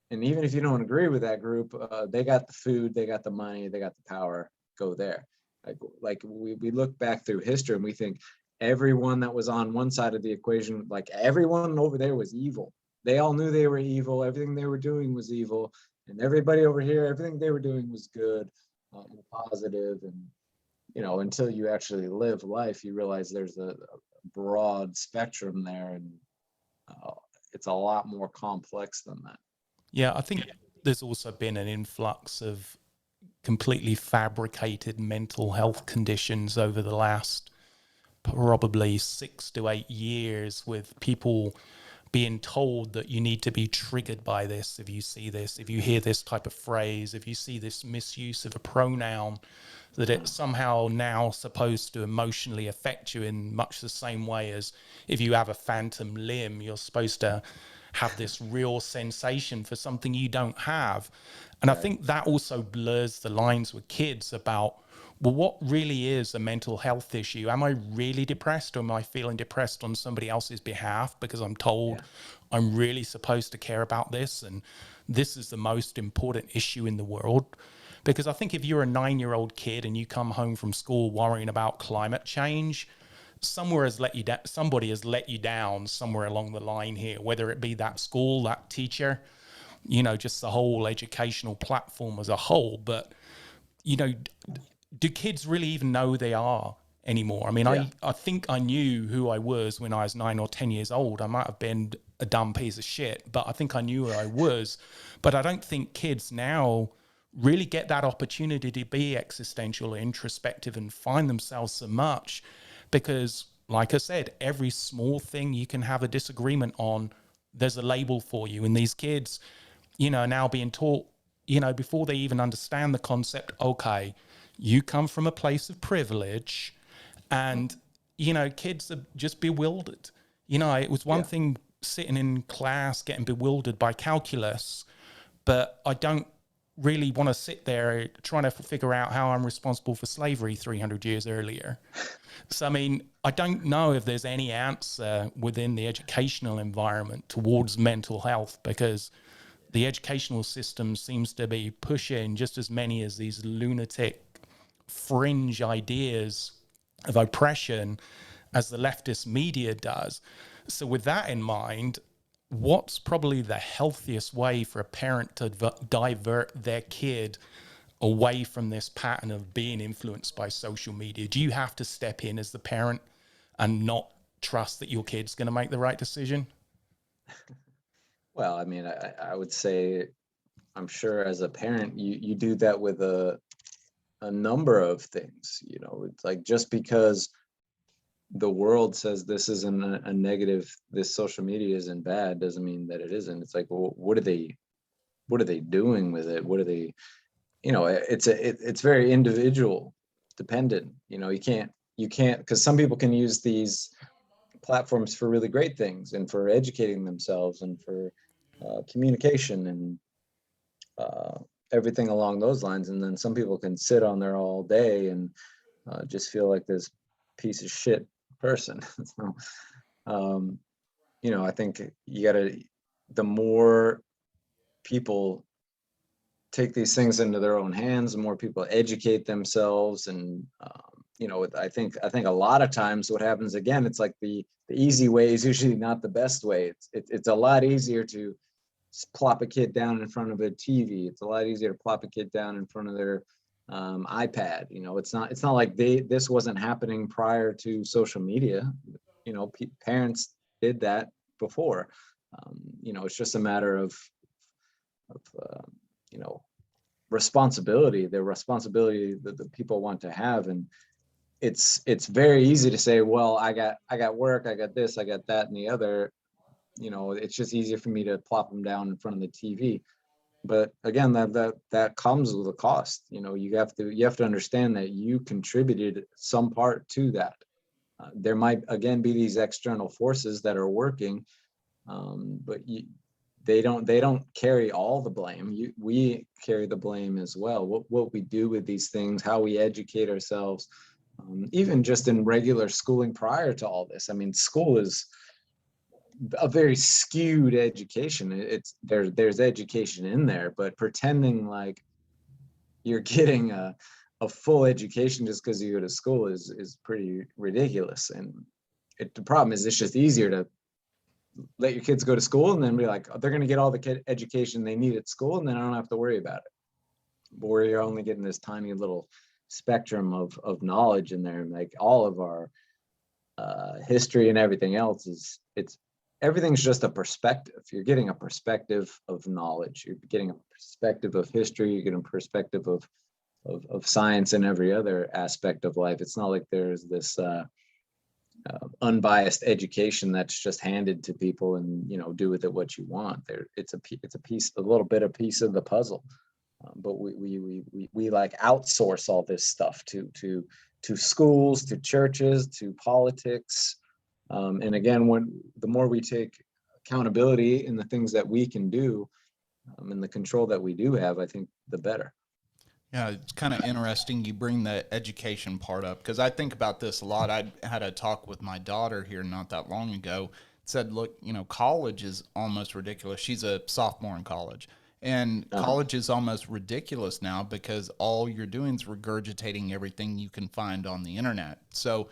Speaker 2: And even if you don't agree with that group, they got the food, they got the money, they got the power, go there. Like we look back through history and we think everyone that was on one side of the equation, like everyone over there was evil. They all knew they were evil. Everything they were doing was evil. And everybody over here, everything they were doing was good and positive. And, you know, until you actually live life, you realize there's a broad spectrum there. And it's a lot more complex than that.
Speaker 3: Yeah, I think there's also been an influx of completely fabricated mental health conditions over the last probably 6 to 8 years, with people being told that you need to be triggered by this if you see this, if you hear this type of phrase, if you see this misuse of a pronoun, that it's somehow now supposed to emotionally affect you in much the same way as if you have a phantom limb, you're supposed to have this real sensation for something you don't have. And right. I think that also blurs the lines with kids about, well, what really is a mental health issue? Am I really depressed, or am I feeling depressed on somebody else's behalf because I'm told I'm really supposed to care about this and this is the most important issue in the world? Because I think if you're a 9-year-old kid and you come home from school worrying about climate change, somebody has let you down somewhere along the line here, whether it be that school, that teacher, you know, just the whole educational platform as a whole. But, you know, do kids really even know who they are anymore? I mean, I think I knew who I was when I was 9 or 10 years old. I might have been a dumb piece of shit, but I think I knew who I was. But I don't think kids now really get that opportunity to be existential or introspective and find themselves so much, because, like I said, every small thing you can have a disagreement on, there's a label for you. And these kids, you know, are now being taught, you know, before they even understand the concept, okay, you come from a place of privilege, and, you know, kids are just bewildered. You know, it was one thing sitting in class getting bewildered by calculus, but I don't really want to sit there trying to figure out how I'm responsible for slavery 300 years earlier. So, I mean, I don't know if there's any answer within the educational environment towards mental health, because the educational system seems to be pushing just as many as these lunatic fringe ideas of oppression as the leftist media does. So with that in mind, what's probably the healthiest way for a parent to divert their kid away from this pattern of being influenced by social media? Do you have to step in as the parent and not trust that your kid's going to make the right decision?
Speaker 2: Well, I mean, I would say, I'm sure as a parent, you do that with a number of things. You know, it's like, just because the world says this isn't a negative, this social media isn't bad, doesn't mean that it isn't. It's like, well, what are they doing with it? What are they, you know, it's very individual dependent. You know, you can't, because some people can use these platforms for really great things and for educating themselves and for communication and everything along those lines. And then some people can sit on there all day and just feel like this piece of shit person. So, you know, I think the more people take these things into their own hands, the more people educate themselves. And, you know, I think a lot of times what happens, again, it's like the easy way is usually not the best way. It's a lot easier to plop a kid down in front of a TV. It's a lot easier to plop a kid down in front of their iPad. You know, it's not like this wasn't happening prior to social media. You know, parents did that before. You know, it's just a matter of you know, responsibility, the responsibility that the people want to have. And it's very easy to say, well, I got work, I got this, I got that and the other, you know, it's just easier for me to plop them down in front of the TV. But again, that comes with a cost. You know, you have to understand that you contributed some part to that. There might again be these external forces that are working, but they don't carry all the blame. We carry the blame as well. What we do with these things, how we educate ourselves, even just in regular schooling prior to all this. I mean, school is a very skewed education. There's education in there, but pretending like you're getting a full education just because you go to school is pretty ridiculous. And the problem is it's just easier to let your kids go to school and then be like, oh, they're going to get all the education they need at school, and then I don't have to worry about it. But where you're only getting this tiny little spectrum of knowledge in there, and like all of our history and everything else everything's just a perspective. You're getting a perspective of knowledge. You're getting a perspective of history. You're getting a perspective of science and every other aspect of life. It's not like there's this unbiased education that's just handed to people and, you know, do with it what you want. It's a piece, a little bit of piece of the puzzle. But we like outsource all this stuff to schools, to churches, to politics. And again, the more we take accountability in the things that we can do, and the control that we do have, I think the better.
Speaker 1: Yeah, it's kind of interesting you bring the education part up, because I think about this a lot. I had a talk with my daughter here not that long ago. It said, look, you know, college is almost ridiculous. She's a sophomore in college. And college is almost ridiculous now because all you're doing is regurgitating everything you can find on the internet. So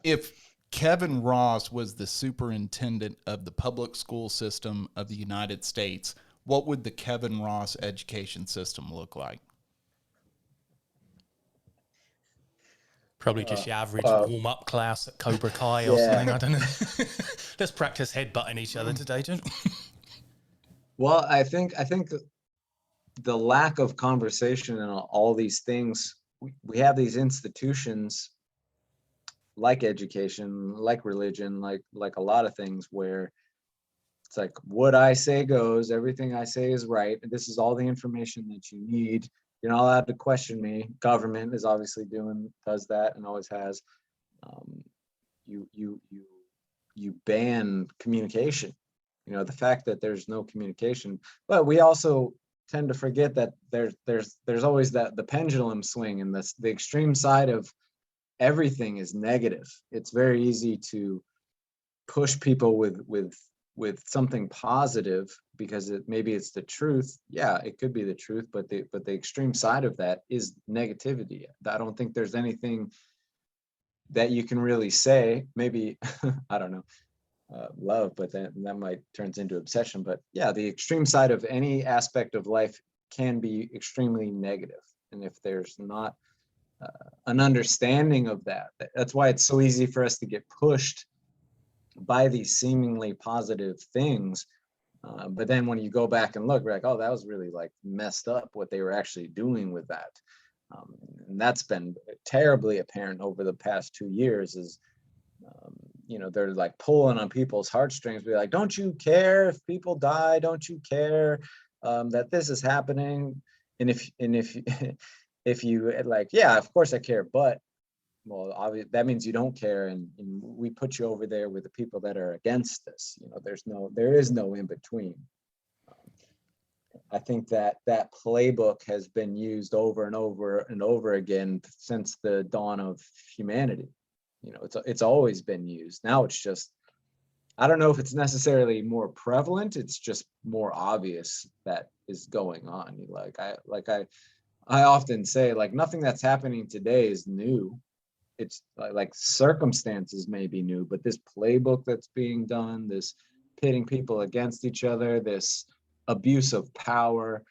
Speaker 1: if Kevin Ross was the superintendent of the public school system of the United States, what would the Kevin Ross education system look like?
Speaker 3: Probably just your average warm-up class at Cobra Kai or something. I don't know. Let's practice headbutting each other today, don't we?
Speaker 2: Well, I think the lack of conversation and all these things, we have these institutions like education, like religion, like a lot of things where it's like what I say goes, everything I say is right. This is all the information that you need. You're not allowed to question me. Government is obviously does that and always has. You ban communication. You know, the fact that there's no communication, but we also tend to forget that there's always the pendulum swing, and the extreme side of everything is negative. It's very easy to push people with something positive because maybe it's the truth. Yeah, it could be the truth, but the extreme side of that is negativity. I don't think there's anything that you can really say. Maybe I don't know, love, but that might turns into obsession. But yeah, the extreme side of any aspect of life can be extremely negative, and if there's not an understanding of that's why it's so easy for us to get pushed by these seemingly positive things. But then when you go back and look, we're like, oh, that was really like messed up what they were actually doing with that. And that's been terribly apparent over the past 2 years is, you know, they're like pulling on people's heartstrings. Be like, don't you care if people die? Don't you care that this is happening? And if you like, yeah, of course I care, but well, obviously that means you don't care, and we put you over there with the people that are against this. You know, there is no in between. I think that playbook has been used over and over and over again since the dawn of humanity. You know, it's always been used. Now it's just, I don't know if it's necessarily more prevalent. It's just more obvious that is going on. I often say, like, nothing that's happening today is new. It's like circumstances may be new, but this playbook that's being done, this pitting people against each other, this abuse of power,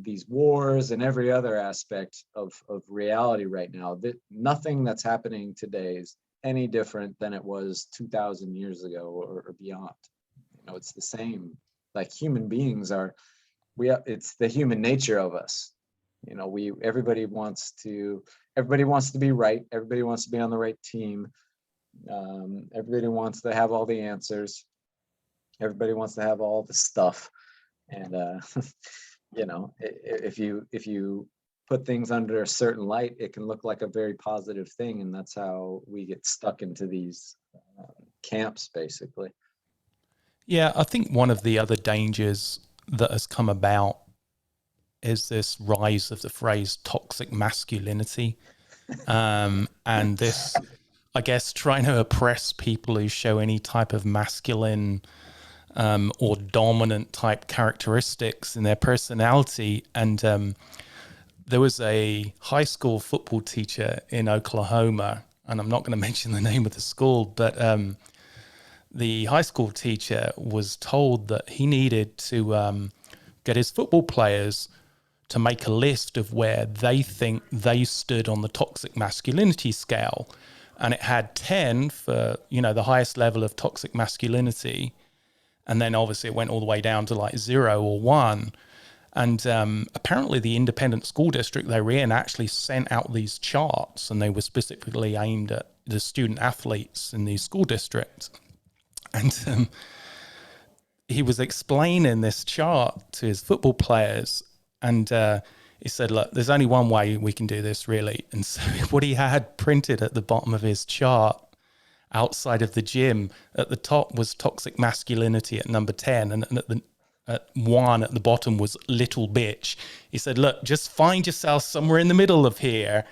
Speaker 2: these wars and every other aspect of reality right now, that nothing that's happening today is any different than it was 2,000 years ago or beyond. You know, it's the same. Like, human beings are it's the human nature of us. You know, everybody wants to be right. Everybody wants to be on the right team. Everybody wants to have all the answers. Everybody wants to have all the stuff. And you know, if you put things under a certain light, it can look like a very positive thing, and that's how we get stuck into these camps, basically.
Speaker 3: Yeah, I think one of the other dangers that has come about is this rise of the phrase toxic masculinity. And this, I guess, trying to oppress people who show any type of masculine or dominant type characteristics in their personality. And there was a high school football teacher in Oklahoma, and I'm not going to mention the name of the school, but the high school teacher was told that he needed to get his football players to make a list of where they think they stood on the toxic masculinity scale. And it had 10 for, you know, the highest level of toxic masculinity. And then obviously it went all the way down to like 0 or 1. And apparently the independent school district they were in actually sent out these charts, and they were specifically aimed at the student athletes in these school districts. And he was explaining this chart to his football players, and he said, look, there's only one way we can do this, really. And so what he had printed at the bottom of his chart outside of the gym, at the top was toxic masculinity at number 10, and at 1 at the bottom was little bitch. He said, look, just find yourself somewhere in the middle of here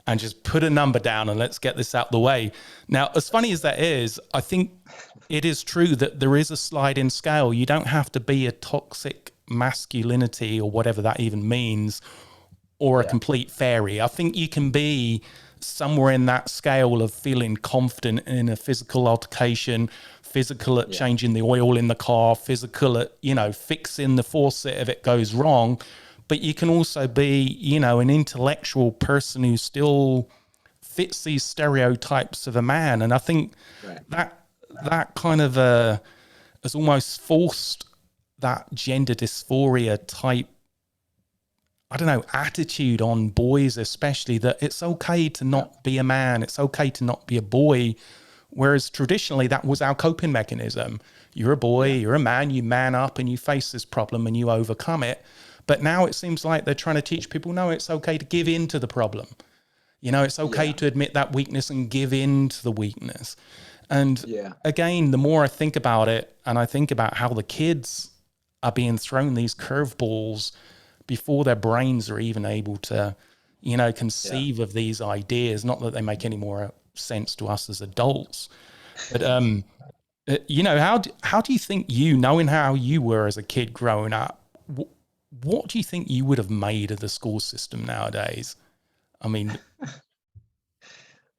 Speaker 3: and just put a number down, and let's get this out the way. Now, as funny as that is, I think it is true that there is a sliding scale. You don't have to be a toxic masculinity or whatever that even means, or a complete fairy. I think you can be somewhere in that scale of feeling confident in a physical altercation, physical at changing the oil in the car, physical at, you know, fixing the faucet if it goes wrong. But you can also be, you know, an intellectual person who still fits these stereotypes of a man. And I think that kind of has almost forced that gender dysphoria type, I don't know, attitude on boys, especially, that it's okay to not be a man. It's okay to not be a boy. Whereas traditionally that was our coping mechanism. You're a boy, you're a man, you man up and you face this problem and you overcome it. But now it seems like they're trying to teach people, no, it's okay to give in to the problem. You know, it's okay to admit that weakness and give in to the weakness. And again, the more I think about it, and I think about how the kids are being thrown these curveballs before their brains are even able to, you know, conceive of these ideas. Not that they make any more sense to us as adults, but you know, how do you think, you knowing how you were as a kid growing up, what do you think you would have made of the school system nowadays? I mean,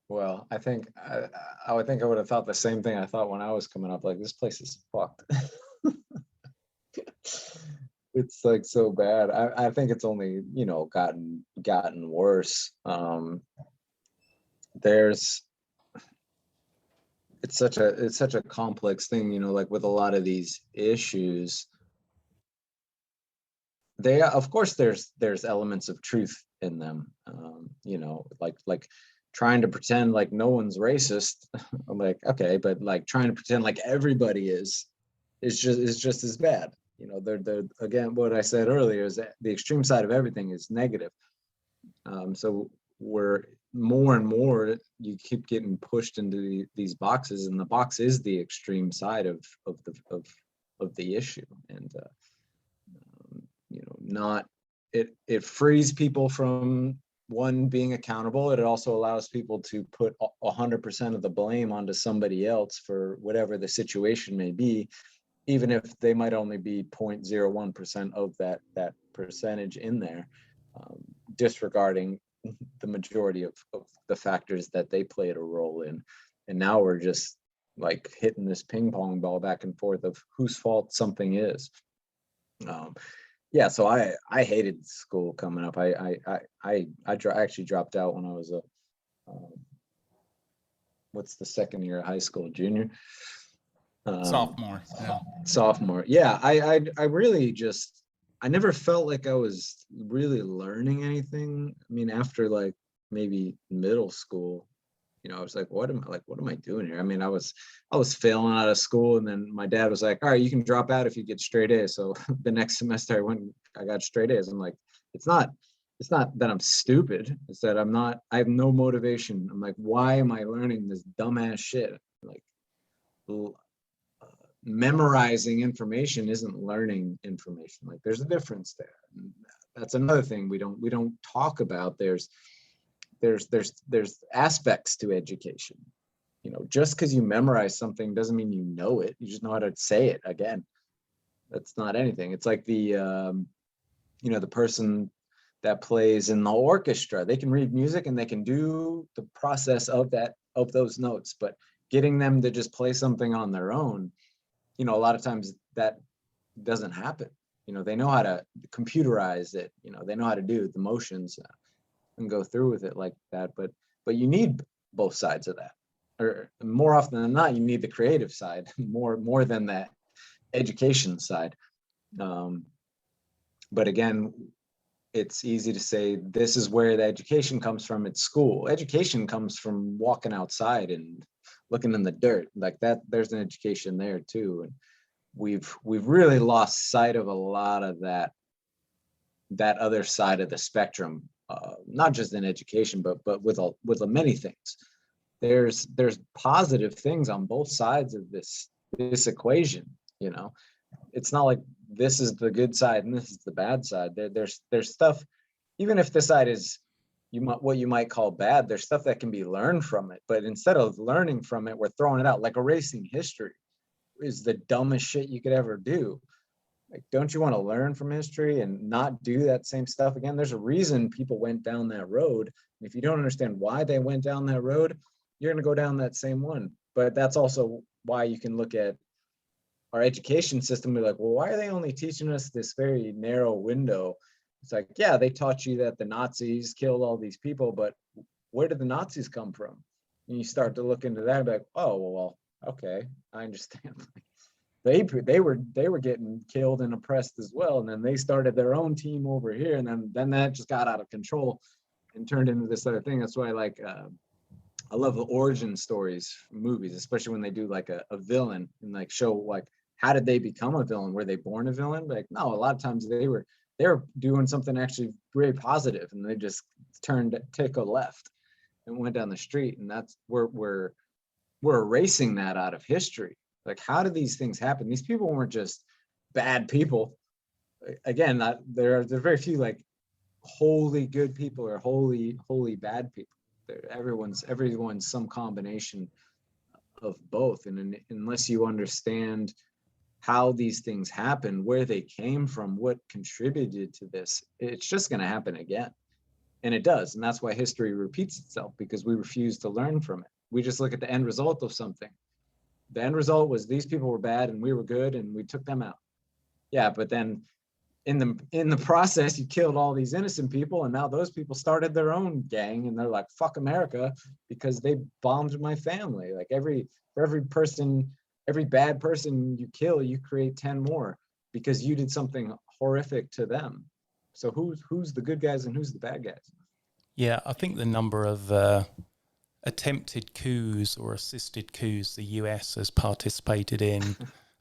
Speaker 2: well, I think I would have thought the same thing I thought when I was coming up. Like, this place is fucked. It's like so bad. I think it's only, you know, gotten worse. It's such a complex thing, you know, like with a lot of these issues. Of course there's elements of truth in them. You know, like trying to pretend like no one's racist. I'm like, okay, but like trying to pretend like everybody is just as bad. You know, they're again, what I said earlier is that the extreme side of everything is negative. So we're more and more, you keep getting pushed into these boxes, and the box is the extreme side of the issue. And you know, not it frees people from one being accountable. It also allows people to put 100% of the blame onto somebody else for whatever the situation may be, even if they might only be 0.01% of that percentage in there, disregarding the majority of the factors that they played a role in. And now we're just like hitting this ping pong ball back and forth of whose fault something is. So I hated school coming up. I actually dropped out when I was what's the second year of high school, junior?
Speaker 1: Sophomore.
Speaker 2: Sophomore. Yeah, I really just, I never felt like I was really learning anything. I mean, after like maybe middle school, you know, I was like, what am I doing here? I mean, I was failing out of school, and then my dad was like, all right, you can drop out if you get straight A's. So the next semester I got straight A's. I'm like, it's not that I'm stupid. It's that I have no motivation. I'm like, why am I learning this dumbass shit? Like, memorizing information isn't learning information. Like, there's a difference there. And that's another thing we don't talk about. There's aspects to education. You know, just because you memorize something doesn't mean you know it. You just know how to say it again. That's not anything. It's like the the person that plays in the orchestra. They can read music and they can do the process of those notes, but getting them to just play something on their own, you know, a lot of times that doesn't happen. You know, they know how to computerize it. You know, they know how to do the motions and go through with it like that. But you need both sides of that, or more often than not, you need the creative side more than that education side. But again, it's easy to say this is where the education comes from. It's school. Education comes from walking outside and looking in the dirt like that. There's an education there too, and we've really lost sight of a lot of that other side of the spectrum. Not just in education, but with many things. There's positive things on both sides of this equation. You know, it's not like this is the good side and this is the bad side. There's stuff, even if this side is what you might call bad, there's stuff that can be learned from it. But instead of learning from it, we're throwing it out. Like erasing history is the dumbest shit you could ever do. Like, don't you want to learn from history and not do that same stuff again? There's a reason people went down that road. If you don't understand why they went down that road, you're going to go down that same one. But that's also why you can look at our education system and be like, well, why are they only teaching us this very narrow window? It's like, yeah, they taught you that the Nazis killed all these people, but where did the Nazis come from? And you start to look into that and be like, oh, well, okay, I understand. They were getting killed and oppressed as well, and then they started their own team over here, and then that just got out of control and turned into this other thing. That's why I love the origin stories from movies, especially when they do like a villain and like show like how did they become a villain? Were they born a villain? Like, no, a lot of times they were doing something actually very positive, and they just took a left and went down the street, and that's we're erasing that out of history. Like, how did these things happen? These people weren't just bad people. Again, there are very few like wholly good people or wholly bad people. Everyone's some combination of both. And unless you understand how these things happen, where they came from, what contributed to this, it's just going to happen again. And it does. And that's why history repeats itself, because we refuse to learn from it. We just look at the end result of something. The end result was these people were bad and we were good and we took them out. Yeah, but then in the process, you killed all these innocent people, and now those people started their own gang, and they're like, fuck America, because they bombed my family. Like, for every bad person you kill, you create 10 more because you did something horrific to them. So who's the good guys and who's the bad guys?
Speaker 3: Yeah, I think the number of attempted coups or assisted coups the US has participated in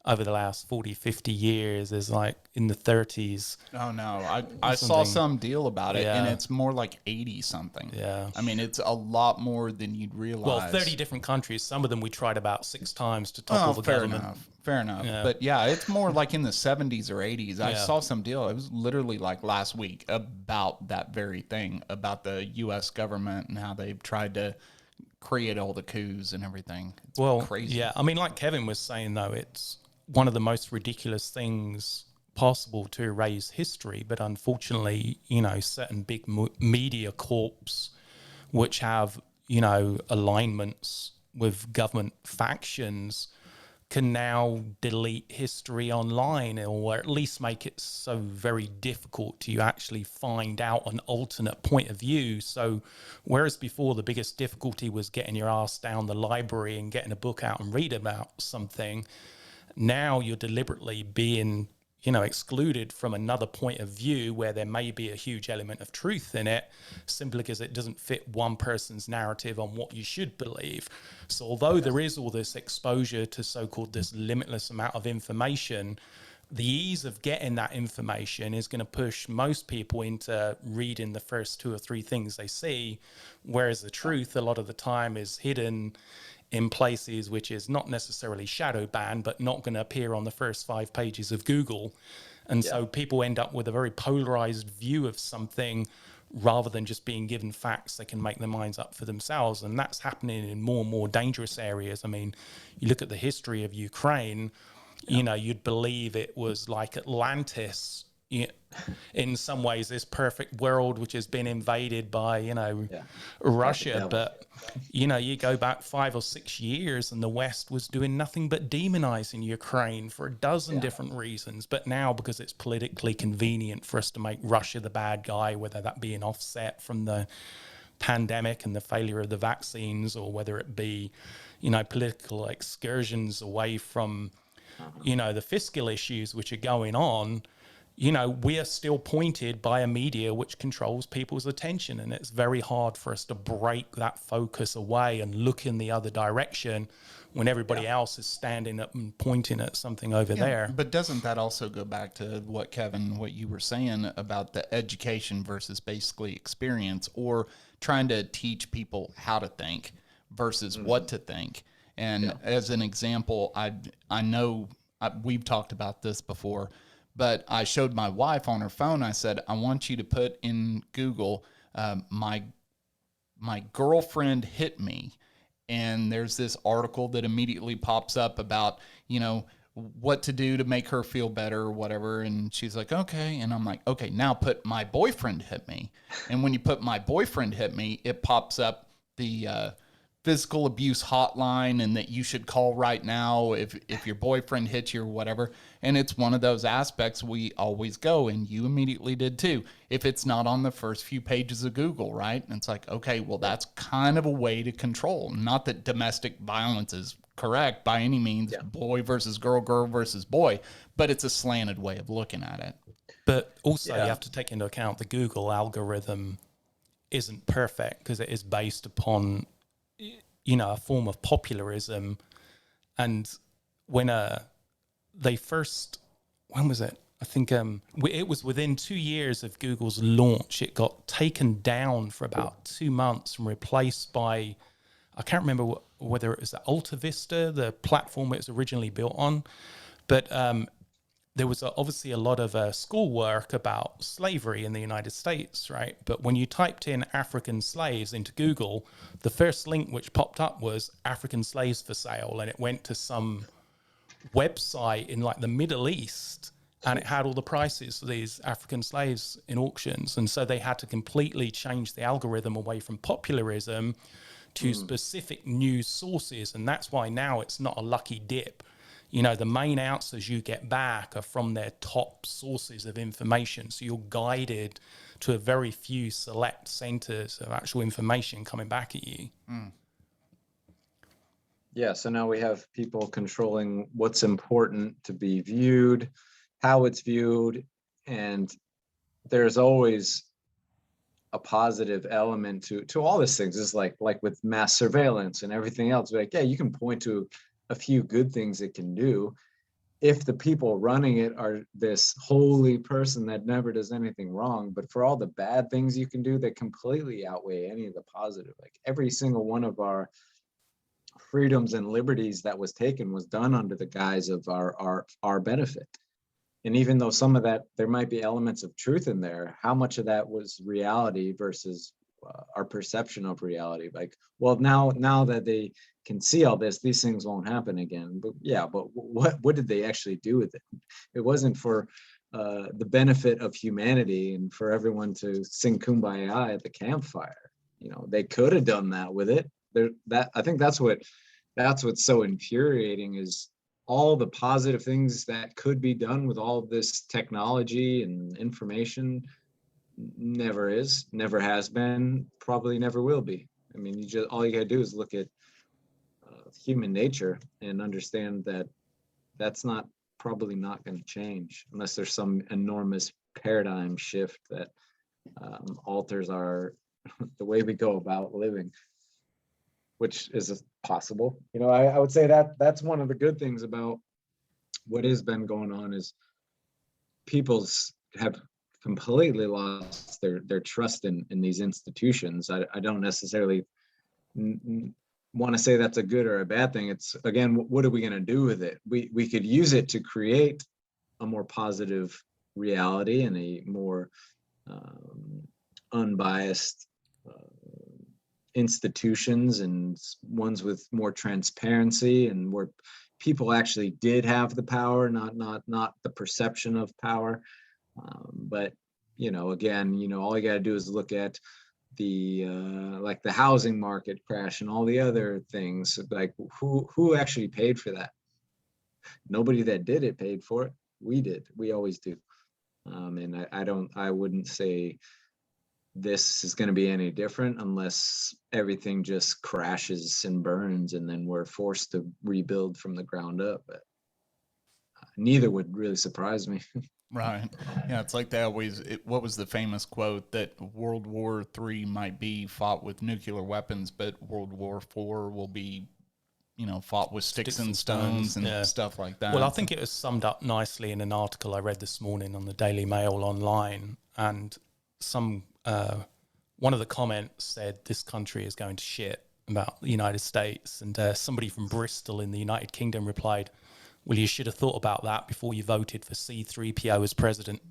Speaker 3: over the last 40, 50 years is like in the 30s.
Speaker 1: Oh, no. I saw some deal about it, and it's more like 80 something.
Speaker 3: Yeah.
Speaker 1: I mean, it's a lot more than you'd realize.
Speaker 3: Well, 30 different countries. Some of them we tried about 6 times to topple the government.
Speaker 1: Fair enough.
Speaker 3: Yeah.
Speaker 1: But yeah, it's more like in the 70s or 80s. I saw some deal. It was literally like last week about that very thing, about the U.S. government and how they've tried to create all the coups and everything. It's crazy.
Speaker 3: Yeah. I mean, like Kevin was saying, though, it's one of the most ridiculous things possible to erase history. But unfortunately, you know, certain big media corps which have, you know, alignments with government factions can now delete history online, or at least make it so very difficult to actually find out an alternate point of view. So whereas before the biggest difficulty was getting your ass down the library and getting a book out and read about something, now you're deliberately being, excluded from another point of view where there may be a huge element of truth in it, simply because it doesn't fit one person's narrative on what you should believe. So although there is all this exposure to so-called this limitless amount of information, the ease of getting that information is going to push most people into reading the first 2 or 3 things they see, whereas the truth a lot of the time is hidden in places which is not necessarily shadow banned, but not going to appear on the first 5 pages of Google. And so people end up with a very polarized view of something rather than just being given facts they can make their minds up for themselves. And that's happening in more and more dangerous areas. I mean, you look at the history of Ukraine, you'd believe it was like Atlantis, in some ways, this perfect world which has been invaded by, Russia. But, you go back 5 or 6 years and the West was doing nothing but demonizing Ukraine for a dozen different reasons. But now, because it's politically convenient for us to make Russia the bad guy, whether that be an offset from the pandemic and the failure of the vaccines, or whether it be, political excursions away from the fiscal issues which are going on, we are still pointed by a media which controls people's attention. And it's very hard for us to break that focus away and look in the other direction when everybody else is standing up and pointing at something over there.
Speaker 1: But doesn't that also go back to what, Kevin, what you were saying about the education versus basically experience, or trying to teach people how to think versus what to think? And as an example, I know we've talked about this before, but I showed my wife on her phone. I said, I want you to put in Google, my girlfriend hit me. And there's this article that immediately pops up about, what to do to make her feel better or whatever. And she's like, okay. And I'm like, okay, now put my boyfriend hit me. And when you put my boyfriend hit me, it pops up the physical abuse hotline, and that you should call right now if your boyfriend hits you or whatever. And it's one of those aspects we always go, and you immediately did too, if it's not on the first few pages of Google, right? And it's like, okay, well, that's kind of a way to control. Not that domestic violence is correct by any means, boy versus girl, girl versus boy, but it's a slanted way of looking at it.
Speaker 3: But also you have to take into account the Google algorithm isn't perfect, because it is based upon a form of popularism. And when they first, when was it? I think it was within 2 years of Google's launch, it got taken down for about 2 months and replaced by, I can't remember whether it was Alta Vista, the platform it was originally built on. But there was obviously a lot of schoolwork about slavery in the United States, right? But when you typed in African slaves into Google, the first link which popped up was African slaves for sale. And it went to some website in like the Middle East, and it had all the prices for these African slaves in auctions. And so they had to completely change the algorithm away from popularism to specific news sources. And that's why now it's not a lucky dip. The main answers you get back are from their top sources of information. So you're guided to a very few select centers of actual information coming back at you.
Speaker 2: Yeah, so now we have people controlling what's important to be viewed, how it's viewed, and there's always a positive element to all these things. It's like with mass surveillance and everything else. Like, yeah, you can point to a few good things it can do if the people running it are this holy person that never does anything wrong. But for all the bad things you can do, that completely outweigh any of the positive. Like every single one of our freedoms and liberties that was taken was done under the guise of our benefit. And even though some of that, there might be elements of truth in there, how much of that was reality versus our perception of reality? Like, well, now that they can see all this, these things won't happen again. But what did they actually do with it? It wasn't for the benefit of humanity and for everyone to sing Kumbaya at the campfire. They could have done that with it. I think that's what's so infuriating, is all the positive things that could be done with all of this technology and information never is, never has been, probably never will be. I mean, all you gotta do is look at human nature and understand that that's not probably not going to change unless there's some enormous paradigm shift that alters the way we go about living, which is possible. You know, I would say that that's one of the good things about what has been going on is people's have completely lost their trust in these institutions. I don't necessarily want to say that's a good or a bad thing. It's, again, what are we going to do with it? We could use it to create a more positive reality and a more unbiased institutions, and ones with more transparency, and where people actually did have the power, not the perception of power. But, you know, again, you know, all you got to do is look at the like the housing market crash and all the other things. Like, who actually paid for that? Nobody that did it paid for it. We did. We always do. And I wouldn't say this is going to be any different unless everything just crashes and burns and then we're forced to rebuild from the ground up. But neither would really surprise me.
Speaker 1: Right. Yeah, it's like they always, what was the famous quote that World War III might be fought with nuclear weapons, but World War IV will be, you know, fought with sticks and stones and stuff like that.
Speaker 3: Well, I think it was summed up nicely in an article I read this morning on the Daily Mail online, and one of the comments said this country is going to shit about the United States, and somebody from Bristol in the United Kingdom replied, well, you should have thought about that before you voted for C-3PO as president.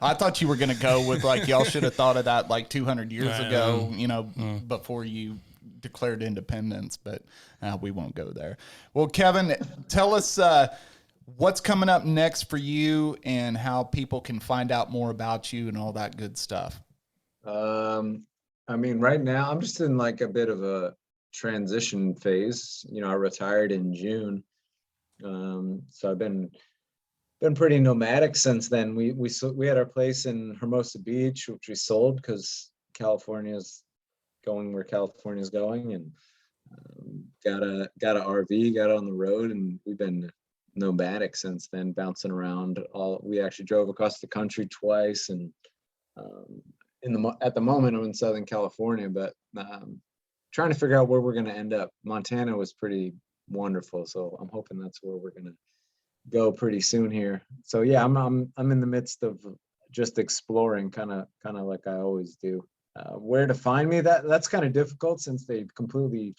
Speaker 1: I thought you were going to go with, like, y'all should have thought of that like 200 years ago, you know, before you declared independence, but we won't go there. Well, Kevin, tell us what's coming up next for you and how people can find out more about you and all that good stuff.
Speaker 2: I mean, right now I'm just in like a bit of a transition phase. You know, I retired in June. So I've been pretty nomadic since then. We had our place in Hermosa Beach, which we sold because California's going where California's going, and got a RV, got on the road, and we've been nomadic since then, bouncing around. We actually drove across the country twice, and at the moment I'm in Southern California, but trying to figure out where we're going to end up. Montana was pretty wonderful, so I'm hoping that's where we're gonna go pretty soon here. So yeah, I'm in the midst of just exploring, kind of like I always do. Where to find me, that's kind of difficult since they completely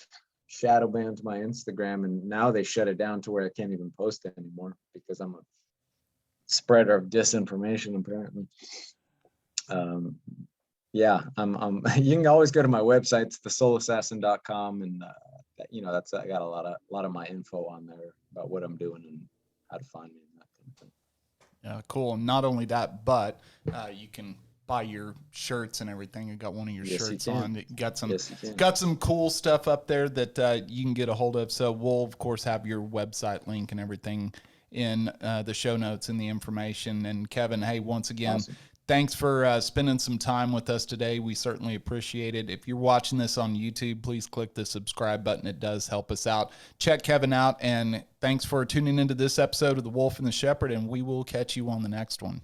Speaker 2: shadow banned my Instagram, and now they shut it down to where I can't even post it anymore because I'm a spreader of disinformation, apparently. Yeah, you can always go to my website, it's thesoulassassin.com, and you know, I got a lot of my info on there about what I'm doing and how to find me and that kind of thing.
Speaker 1: Yeah, cool. And not only that, but you can buy your shirts and everything. I got one of your shirts on. Got some cool stuff up there that you can get a hold of. So we'll of course have your website link and everything in the show notes and the information. And Kevin, hey, once again, awesome. Thanks for spending some time with us today. We certainly appreciate it. If you're watching this on YouTube, please click the subscribe button. It does help us out. Check Kevin out, and thanks for tuning into this episode of The Wolf and the Shepherd, and we will catch you on the next one.